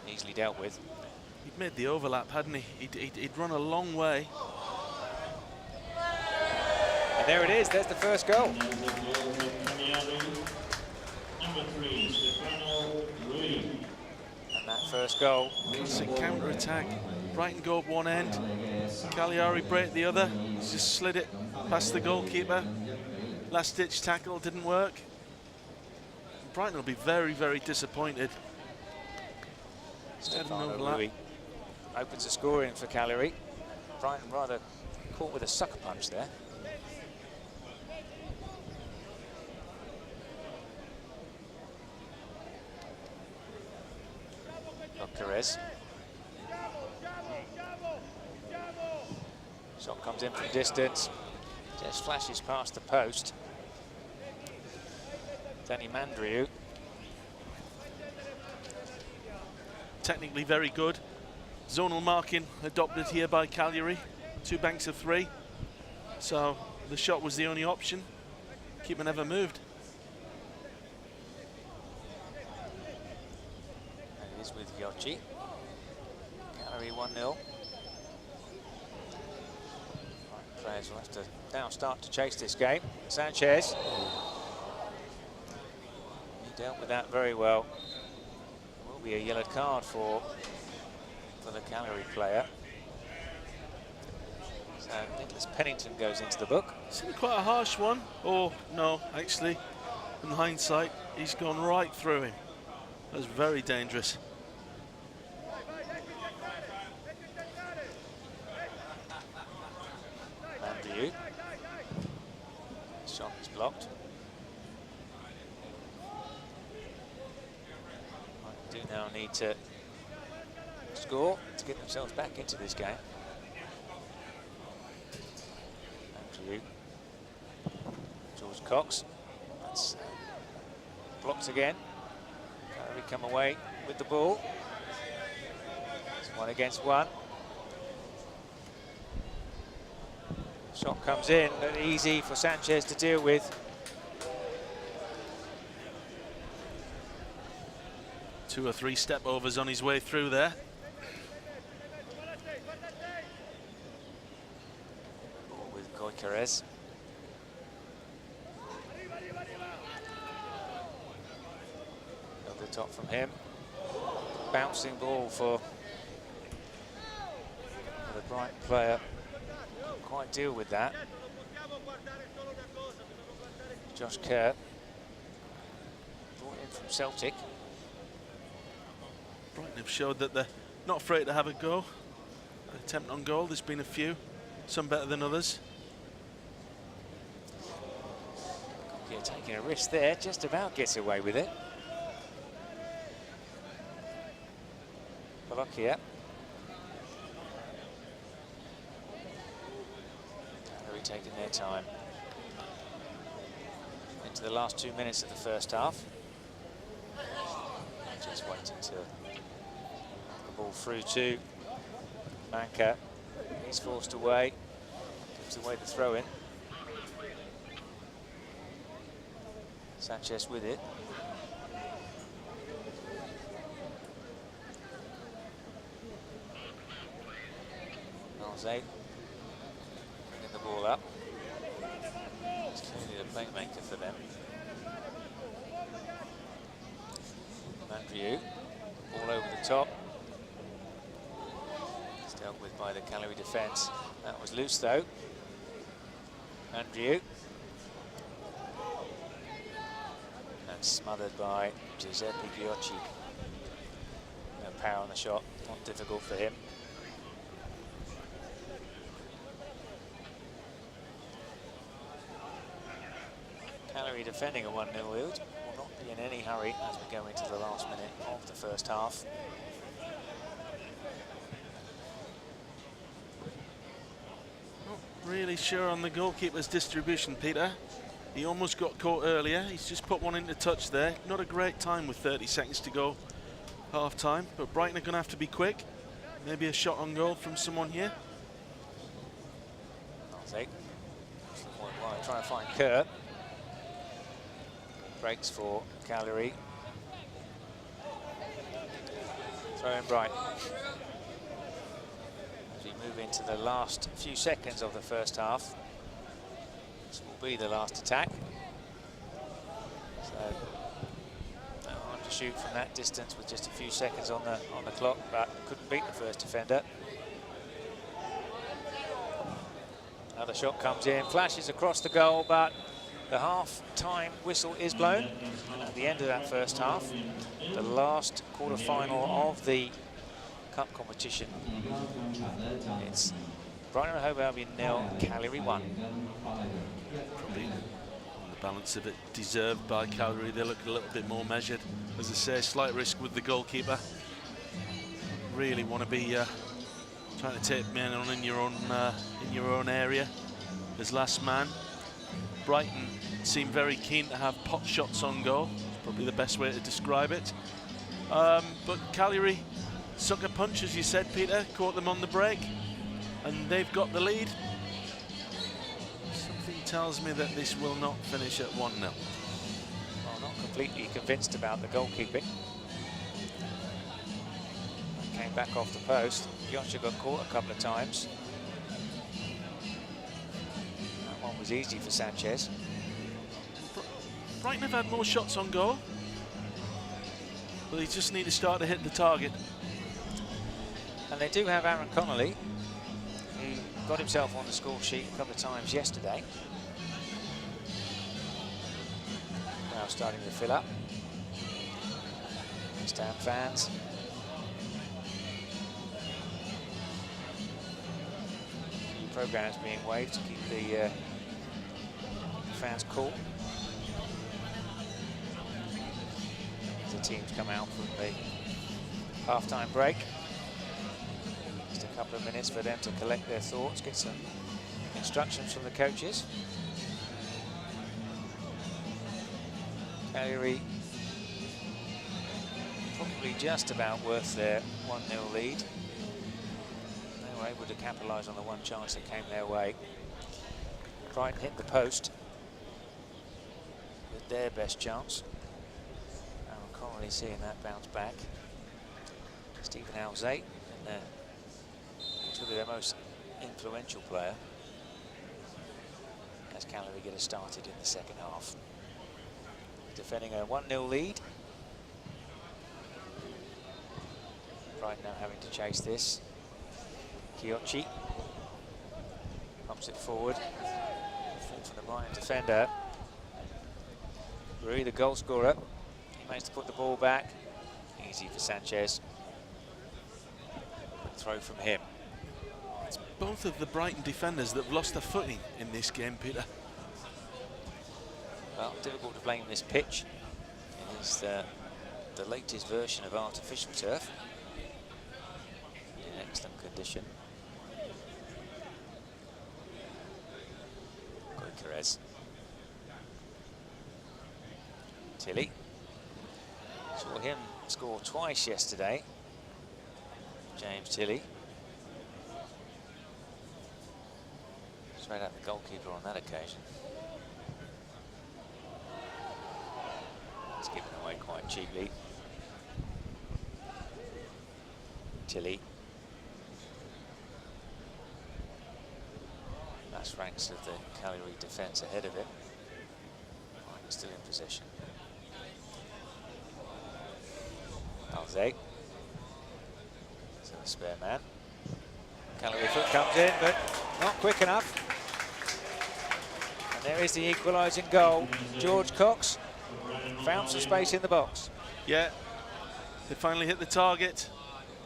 Easily dealt with. He'd made the overlap, hadn't he? He'd run a long way. And there it is, there's the first goal. And that first goal. Classic counter-attack. Brighton go up one end, Cagliari break the other. He's just slid it past the goalkeeper. Last-ditch tackle didn't work. Brighton will be very, very disappointed. Stefano Rui opens the scoring for Cagliari. Brighton rather caught with a sucker punch there. Perez. Shot comes in from distance. Just flashes past the post. Danny Mandriu. Technically very good. Zonal marking adopted here by Cagliari. 2 banks of 3. So the shot was the only option. Keeper never moved. And it is with Chiocci. Cagliari 1-0. Right, players will have to now start to chase this game. Sanchez. He dealt with that very well. Will be a yellow card for the Cagliari player. So Nicholas Pennington goes into the book. It's quite a harsh one. Oh, no, actually, in hindsight, he's gone right through him. That was very dangerous. Andrew. Shot is blocked. Do now need to score to get themselves back into this game. Andrew. George Cox. That's blocked again. We come away with the ball. It's 1 against 1. Shot comes in, but easy for Sanchez to deal with. 2 or 3 step overs on his way through there. With Goikarez. Over the top from him. Bouncing ball for the Brighton player. Can't quite deal with that. Josh Kerr. Brought in from Celtic. Brighton have showed that they're not afraid to have a go. Attempt on goal, there's been a few, some better than others. Yeah, taking a risk there, just about gets away with it. Calcio. Cagliari taking their time. Into the last 2 minutes of the first half. Just waiting to the ball through to Manca. He's forced away. Gives away the throw-in. Sanchez with it. Alzate bringing the ball up. It's clearly a playmaker for them. Andrew, ball over the top. It's dealt with by the Cagliari defence. That was loose though. Andrew. And smothered by Giuseppe Giocci. No power on the shot, not difficult for him. Cagliari defending a 1-0 lead. Will not be in any hurry as we go into the last minute of the first half. Not really sure on the goalkeeper's distribution, Peter. He almost got caught earlier. He's just put one into touch there. Not a great time with 30 seconds to go half time, but Brighton are going to have to be quick. Maybe a shot on goal from someone here. I'll take. Trying to find Kerr. Breaks for Cagliari. Throw in Brighton. As we move into the last few seconds of the first half. This will be the last attack. So hard to shoot from that distance with just a few seconds on the clock, but couldn't beat the first defender. Another shot comes in, flashes across the goal, but the half-time whistle is blown. And at the end of that first half, the last quarter-final of the cup competition. It's Brighton and Hove Albion 0, Cagliari 1. Probably on the balance of it, deserved by Cagliari. They look a little bit more measured. As I say, slight risk with the goalkeeper. Really want to be trying to take men on in your own area as last man. Brighton seem very keen to have pot shots on goal. Probably the best way to describe it. But Cagliari sucker punch, as you said, Peter, caught them on the break, and they've got the lead. Something tells me that this will not finish at 1-0. Well, not completely convinced about the goalkeeping. Came back off the post. Giocci got caught a couple of times. That one was easy for Sanchez. Brighton have had more shots on goal, but they just need to start to hit the target. And they do have Aaron Connolly, who got himself on the score sheet a couple of times yesterday. Now starting to fill up. Stand fans. Programs being waived to keep the fans cool. As the teams come out from the half-time break. Just a couple of minutes for them to collect their thoughts, get some instructions from the coaches. Cagliari probably just about worth their 1-0 lead. They were able to capitalise on the one chance that came their way. Brighton hit the post with their best chance. Aaron Connolly seeing that bounce back. Stephen Alzate, and actually their most influential player, as Cagliari get us started in the second half. Defending a 1-0 lead. Brighton now having to chase this. Giocci pumps it forward. Fall from the Brighton defender. Rui, the goal scorer. He managed to put the ball back. Easy for Sanchez. throw from him. It's both of the Brighton defenders that have lost their footing in this game, Peter. Well, difficult to blame this pitch. It is the latest version of artificial turf. In excellent condition. Goikarez. Tilly. Saw him score twice yesterday. James Tilly. Straight out the goalkeeper on that occasion. It's given away quite cheaply. Tilly. That's ranks of the Cagliari defence ahead of him. Brighton still in possession. Alze. So a spare man. Cagliari foot comes in, but not quick enough. And there is the equalising goal. George Cox found some space in the box. Yeah, they finally hit the target.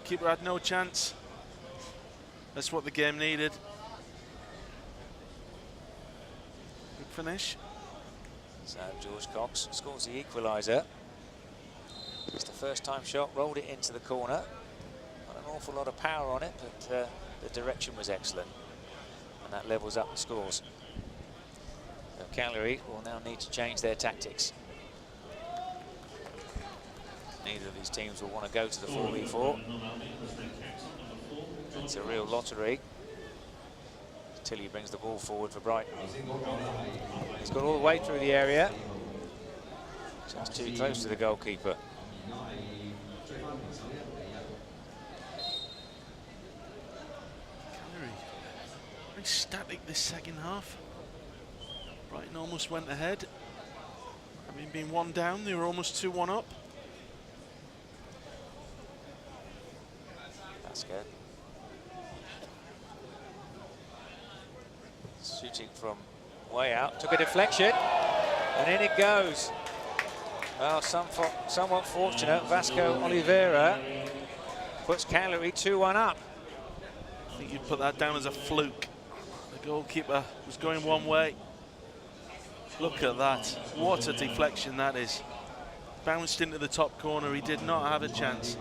Keeper had no chance. That's what the game needed. Good finish. So George Cox scores the equaliser. It's the first time shot, rolled it into the corner. Not an awful lot of power on it, but the direction was excellent. And that levels up the scores. So Cagliari will now need to change their tactics. Neither of these teams will want to go to the 4v4. It's a real lottery. Tilly brings the ball forward for Brighton. He's got all the way through the area. Just too close to the goalkeeper. Cagliari very static this second half. Brighton almost went ahead. Having been 1 down, they were almost 2-1 up. That's good. Shooting from way out, took a deflection, and in it goes. Well, somewhat fortunate, Vasco Oliveira puts Cagliari 2-1 up. I think you'd put that down as a fluke. The goalkeeper was going one way. Look at that, what a deflection that is. Bounced into the top corner, he did not have a chance.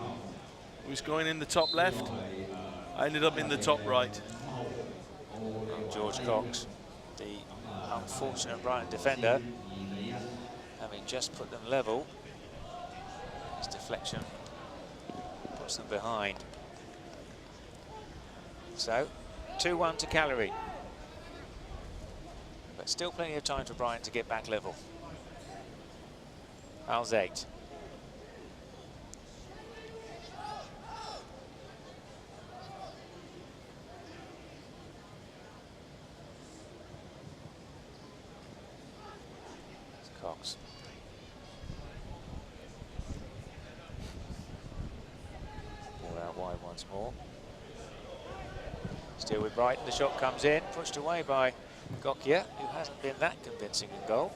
He was going in the top left, I ended up in the top right. And George Cox, the unfortunate Brighton defender, having just put them level, his deflection puts them behind. So, 2-1 to Cagliari. But still plenty of time for Brighton to get back level. Alzate. Cox. Ball out wide once more. Still with Brighton, the shot comes in, pushed away by Gokia, who hasn't been that convincing in goal.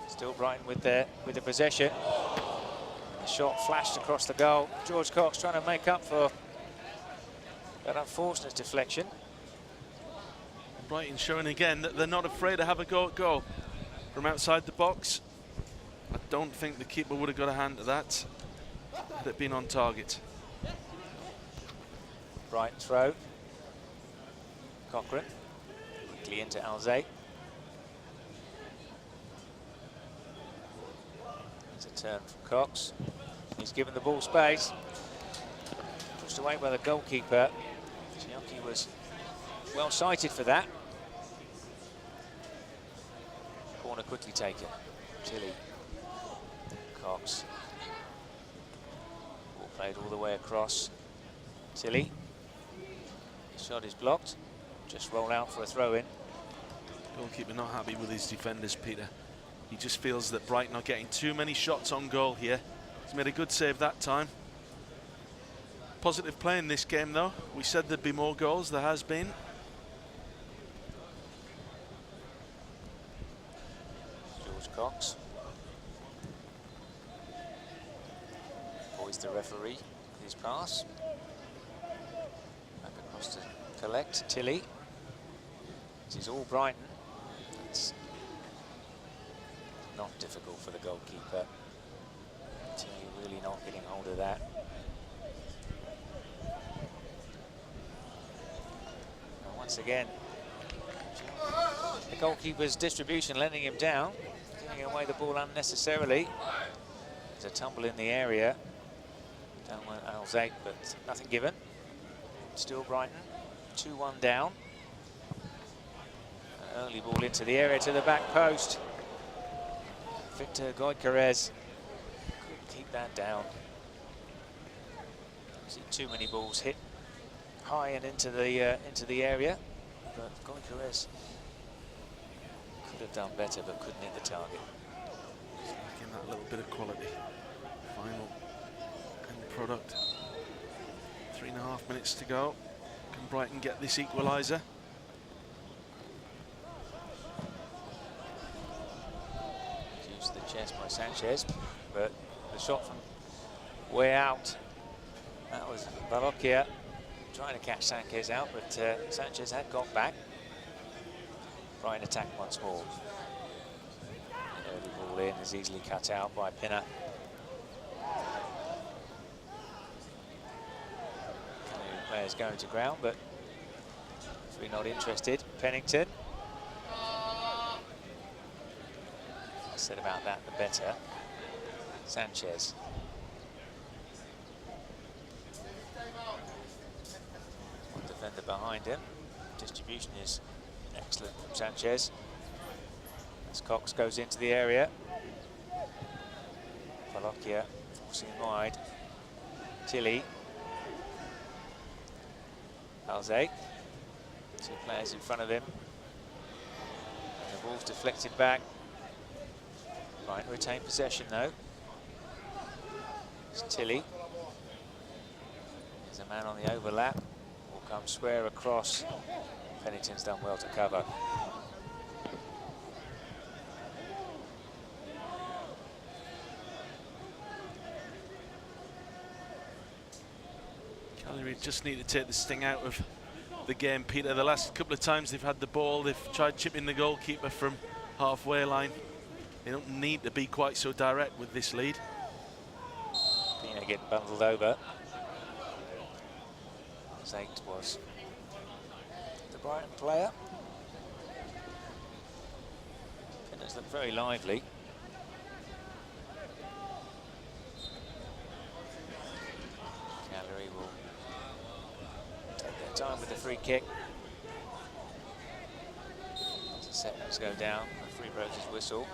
Still Brighton with the possession. The shot flashed across the goal. George Cox trying to make up for that unfortunate deflection. Brighton showing again that they're not afraid to have a go at goal. From outside the box, I don't think the keeper would have got a hand to that had it been on target. Brighton throw. Cochrane quickly into Alzate. It's a turn from Cox. He's given the ball space. Pushed away by the goalkeeper. Chiaki was well sighted for that. Corner quickly taken. Tilly. Cox. Ball played all the way across. Tilly. Shot is blocked. Just roll out for a throw-in. Goalkeeper not happy with his defenders, Peter. He just feels that Brighton are getting too many shots on goal here. He's made a good save that time. Positive play in this game, though. We said there'd be more goals. There has been. Cox. Boy's the referee. his pass. Back across to collect Tilly. This is all Brighton. It's not difficult for the goalkeeper. Tilly really not getting hold of that. And once again, the goalkeeper's distribution letting him down, giving away the ball unnecessarily. There's a tumble in the area. Down went Alzate, but nothing given. Still Brighton, 2-1 down. An early ball into the area to the back post. Victor Goykarez couldn't keep that down. See too many balls hit high and into the area, but Goykarez could have done better, but couldn't hit the target. Lacking that little bit of quality. Final end product. 3.5 minutes to go. Can Brighton get this equaliser? Used the chest by Sanchez, but the shot from way out, that was Balocchia trying to catch Sanchez out, but Sanchez had got back. Brighton attack once more. An early ball in is easily cut out by Pinner. Players going to ground, but if we're not interested. Pennington. I said about that, the better. Sanchez. One defender behind him. Distribution is excellent from Sanchez. As Cox goes into the area. Balocchia forcing him wide. Tilly. Alzate, 2 players in front of him. And the ball's deflected back. Right, retain possession though. It's Tilly. There's a man on the overlap. Will come square across. Pennington's done well to cover. Cagliari just need to take the sting out of the game, Peter. The last couple of times they've had the ball, they've tried chipping the goalkeeper from halfway line. They don't need to be quite so direct with this lead. Pina getting bundled over. Zate was the Brighton player. Pinner's looked very lively. Cagliari will take their time with the free kick. As the seconds go down, the free throws his whistle.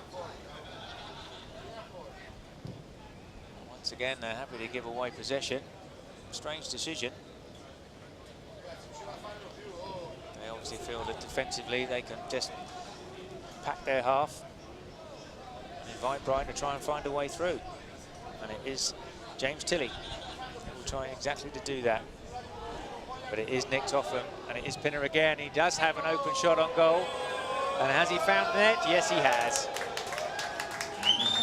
Once again, they're happy to give away possession. Strange decision. They obviously feel that defensively they can just pack their half and invite Brighton to try and find a way through. And it is James Tilly who will try exactly to do that. But it is nicked off him, and it is Pinner again. He does have an open shot on goal. And has he found the net? Yes, he has.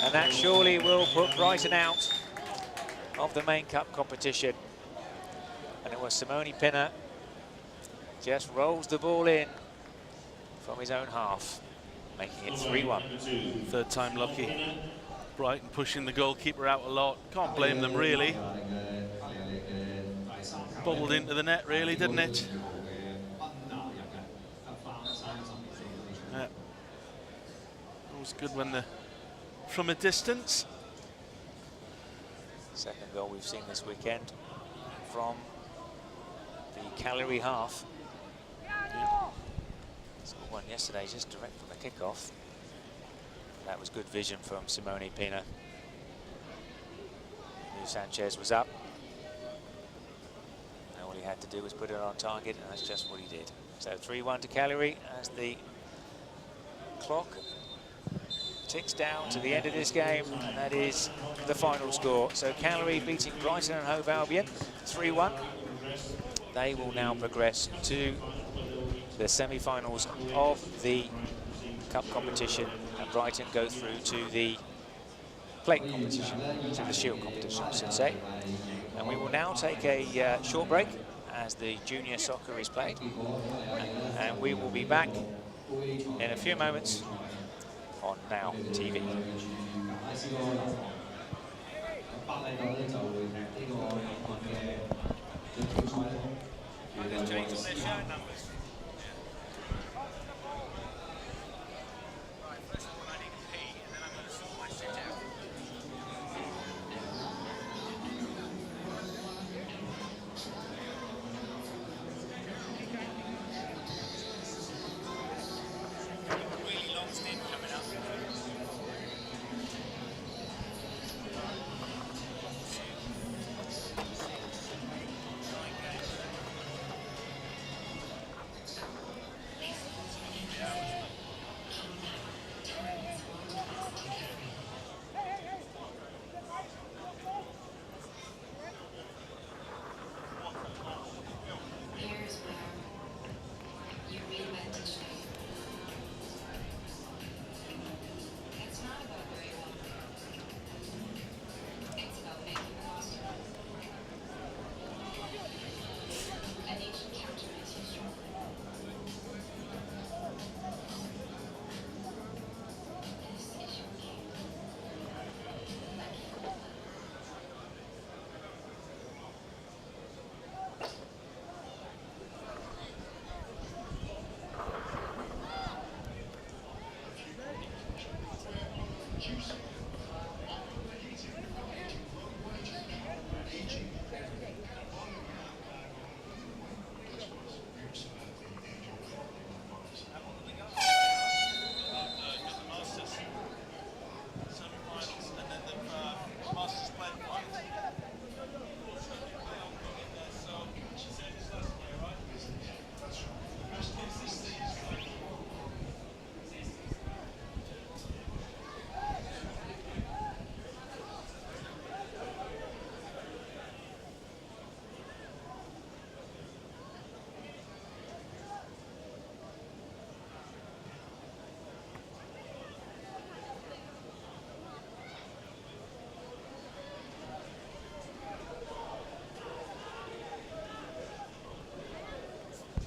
And that surely will put Brighton out of the main cup competition. And it was Simone Pinner just rolls the ball in from his own half, making it 3-1. Third time lucky. Brighton pushing the goalkeeper out a lot. Can't blame them really. Bubbled into the net really, didn't it? Yeah. Always good when they're from a distance. Second goal we've seen this weekend from the Cagliari half. Scored one yesterday, just direct from the kickoff. That was good vision from Simone Pina. Knew Sanchez was up. And all he had to do was put it on target, and that's just what he did. So 3-1 to Cagliari as the clock ticks down to the end of this game, and that is the final score. So Cagliari beating Brighton and Hove Albion 3-1. They will now progress to the semi-finals of the cup competition, and Brighton go through to the plate competition, to the shield competition, I should say. And we will now take a short break as the junior soccer is played. And we will be back in a few moments on Now TV.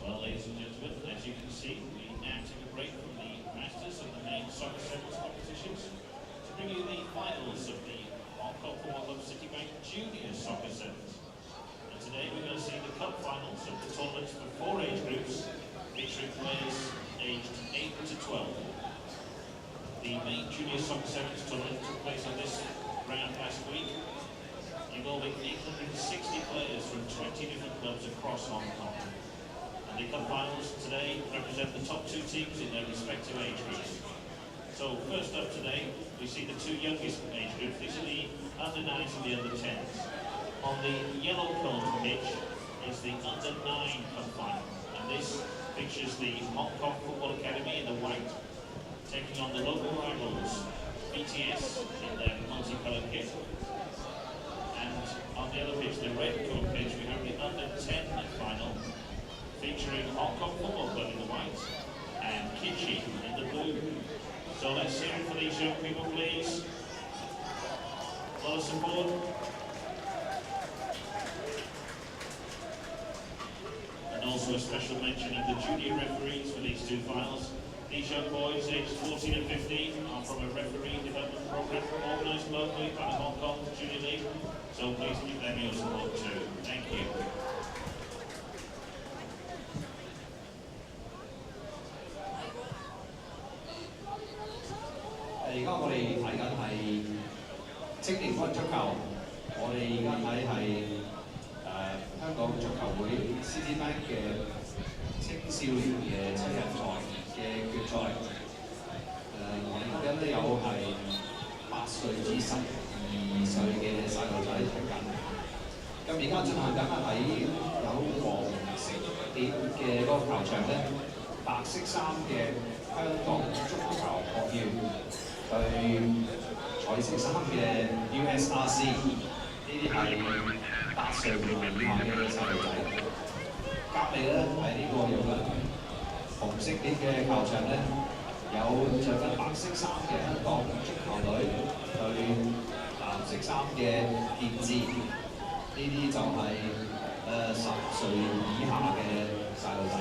Well, ladies and gentlemen, as you can see, we now take a break from the Masters and the main soccer sevens competitions to bring you the finals of the Hong Kong Football Club Citibank Junior Soccer Sevens. And today we're going to see the cup finals of the tournaments for 4 age groups, featuring players aged 8 to 12. The main Junior Soccer Sevens tournament took place on this round last week, involving 860 players from 20 different clubs across Hong Kong. The cup finals today represent the top 2 teams in their respective age groups. So first up today, we see the 2 youngest age groups. These are the under-9s and the under-10s. On the yellow colored pitch is the under-9 cup final, and this features the Hong Kong Football Academy in the white, taking on the local rivals BTS in their multicolored kit. And on the other pitch, the red colored pitch, we have the under-10 final, featuring Hong Kong Football Club in the white and Kitchee in the blue. So let's hear it for these young people, please. A lot of support. And also a special mention of the junior referees for these 2 finals. These young boys, aged 14 and 15, are from a referee development program organised locally by the Hong Kong Junior League. So please give them your support too. Thank you. 而家我哋睇緊係青年軍足球，我哋而家睇係香港足球會 Citibank 嘅青少年嘅7人賽嘅決賽。我哋今日有係8歲至12歲嘅細路仔睇緊。咁而家進行緊喺有黃色點嘅嗰個球場咧，白色衫嘅香港足球學院。 對彩色衫嘅 USRC， 呢啲係8歲以下嘅細路仔。隔離咧係呢個有緊紅色點嘅球場咧，有着緊白色衫嘅香港足球隊對藍色衫嘅電智。啲就係10歲以下嘅細路仔。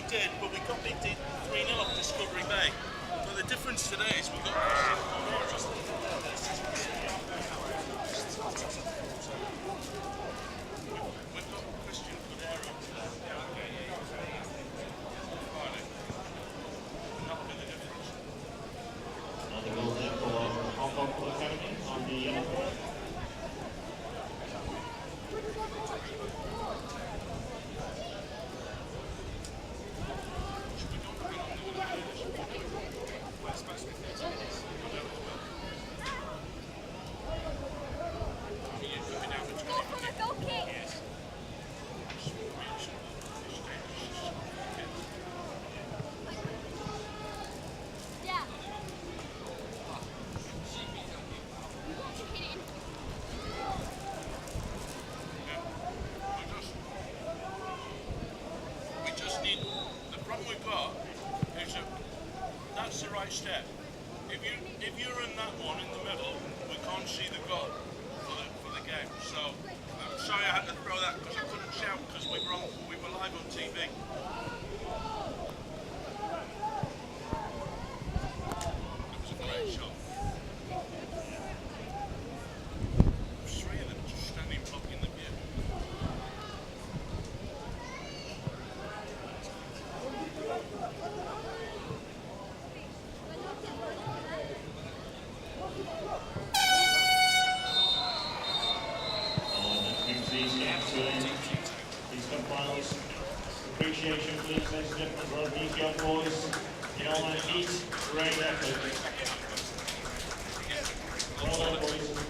did, but we got beat 3-0 off Discovery Bay. But the difference today is we got Christian. We've got Christian Cordero. That'll be the difference. Another goal there for Hong Kong Academy on the yellow card. That's the right step. If you're in that one in the middle, we can't see the goal for the game. So I'm sorry I had to throw that because I couldn't shout because we were live on TV. It was a great shot. There's three of them just standing blocking the view. Appreciation, please, ladies and gentlemen, for these young boys in all their neat, great effort. Well done, boys.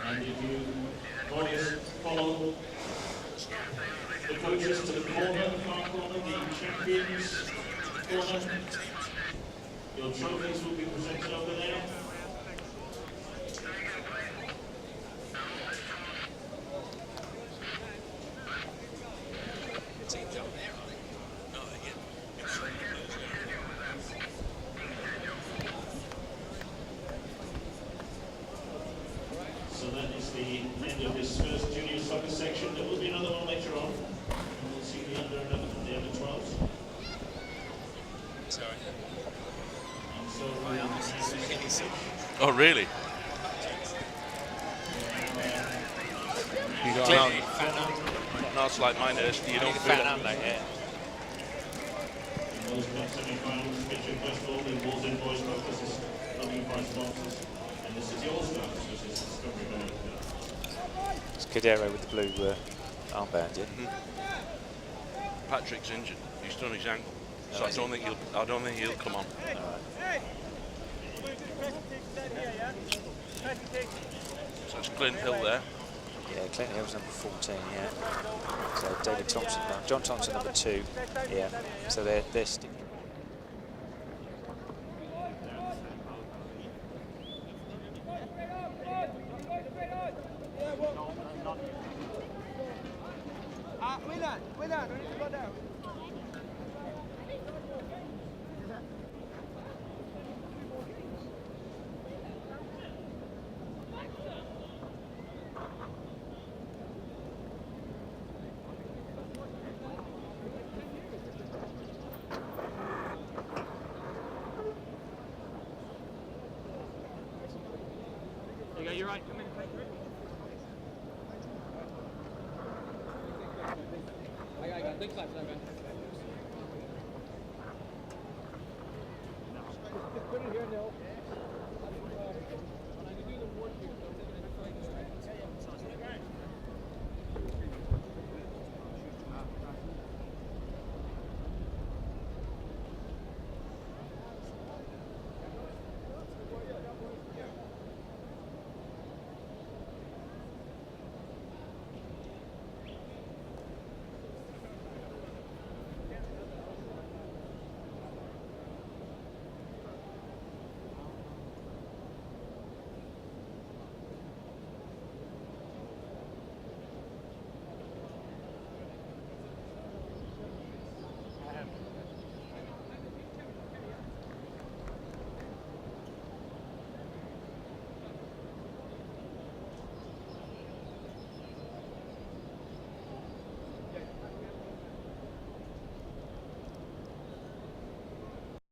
And if you boys follow the coaches to the corner, far corner, the champions corner, your trophies will be presented over there. So that is the end of this first junior soccer section. There will be another one later on. And we'll see the under 11 and the under 12s. Sorry. And so Oh, really? You got no, it's like mine is. You don't feel it. in those semi-finals, Kitchee first of all, the Wellington boys focus is looking for sponsors. And the Citi All-Stars, which is Discovery Bay. It's Cordero with the blue armband, yeah. Patrick's injured. He's done his ankle, so I don't think he'll come on. So it's Clint Hill there. Yeah, Clint Hill's number 14, yeah. So David Thompson, John Thompson number 2, yeah. So they're sticking. Wait on, we need to go down. You're right, come in. I got big claps there, man. Put it here, Neil.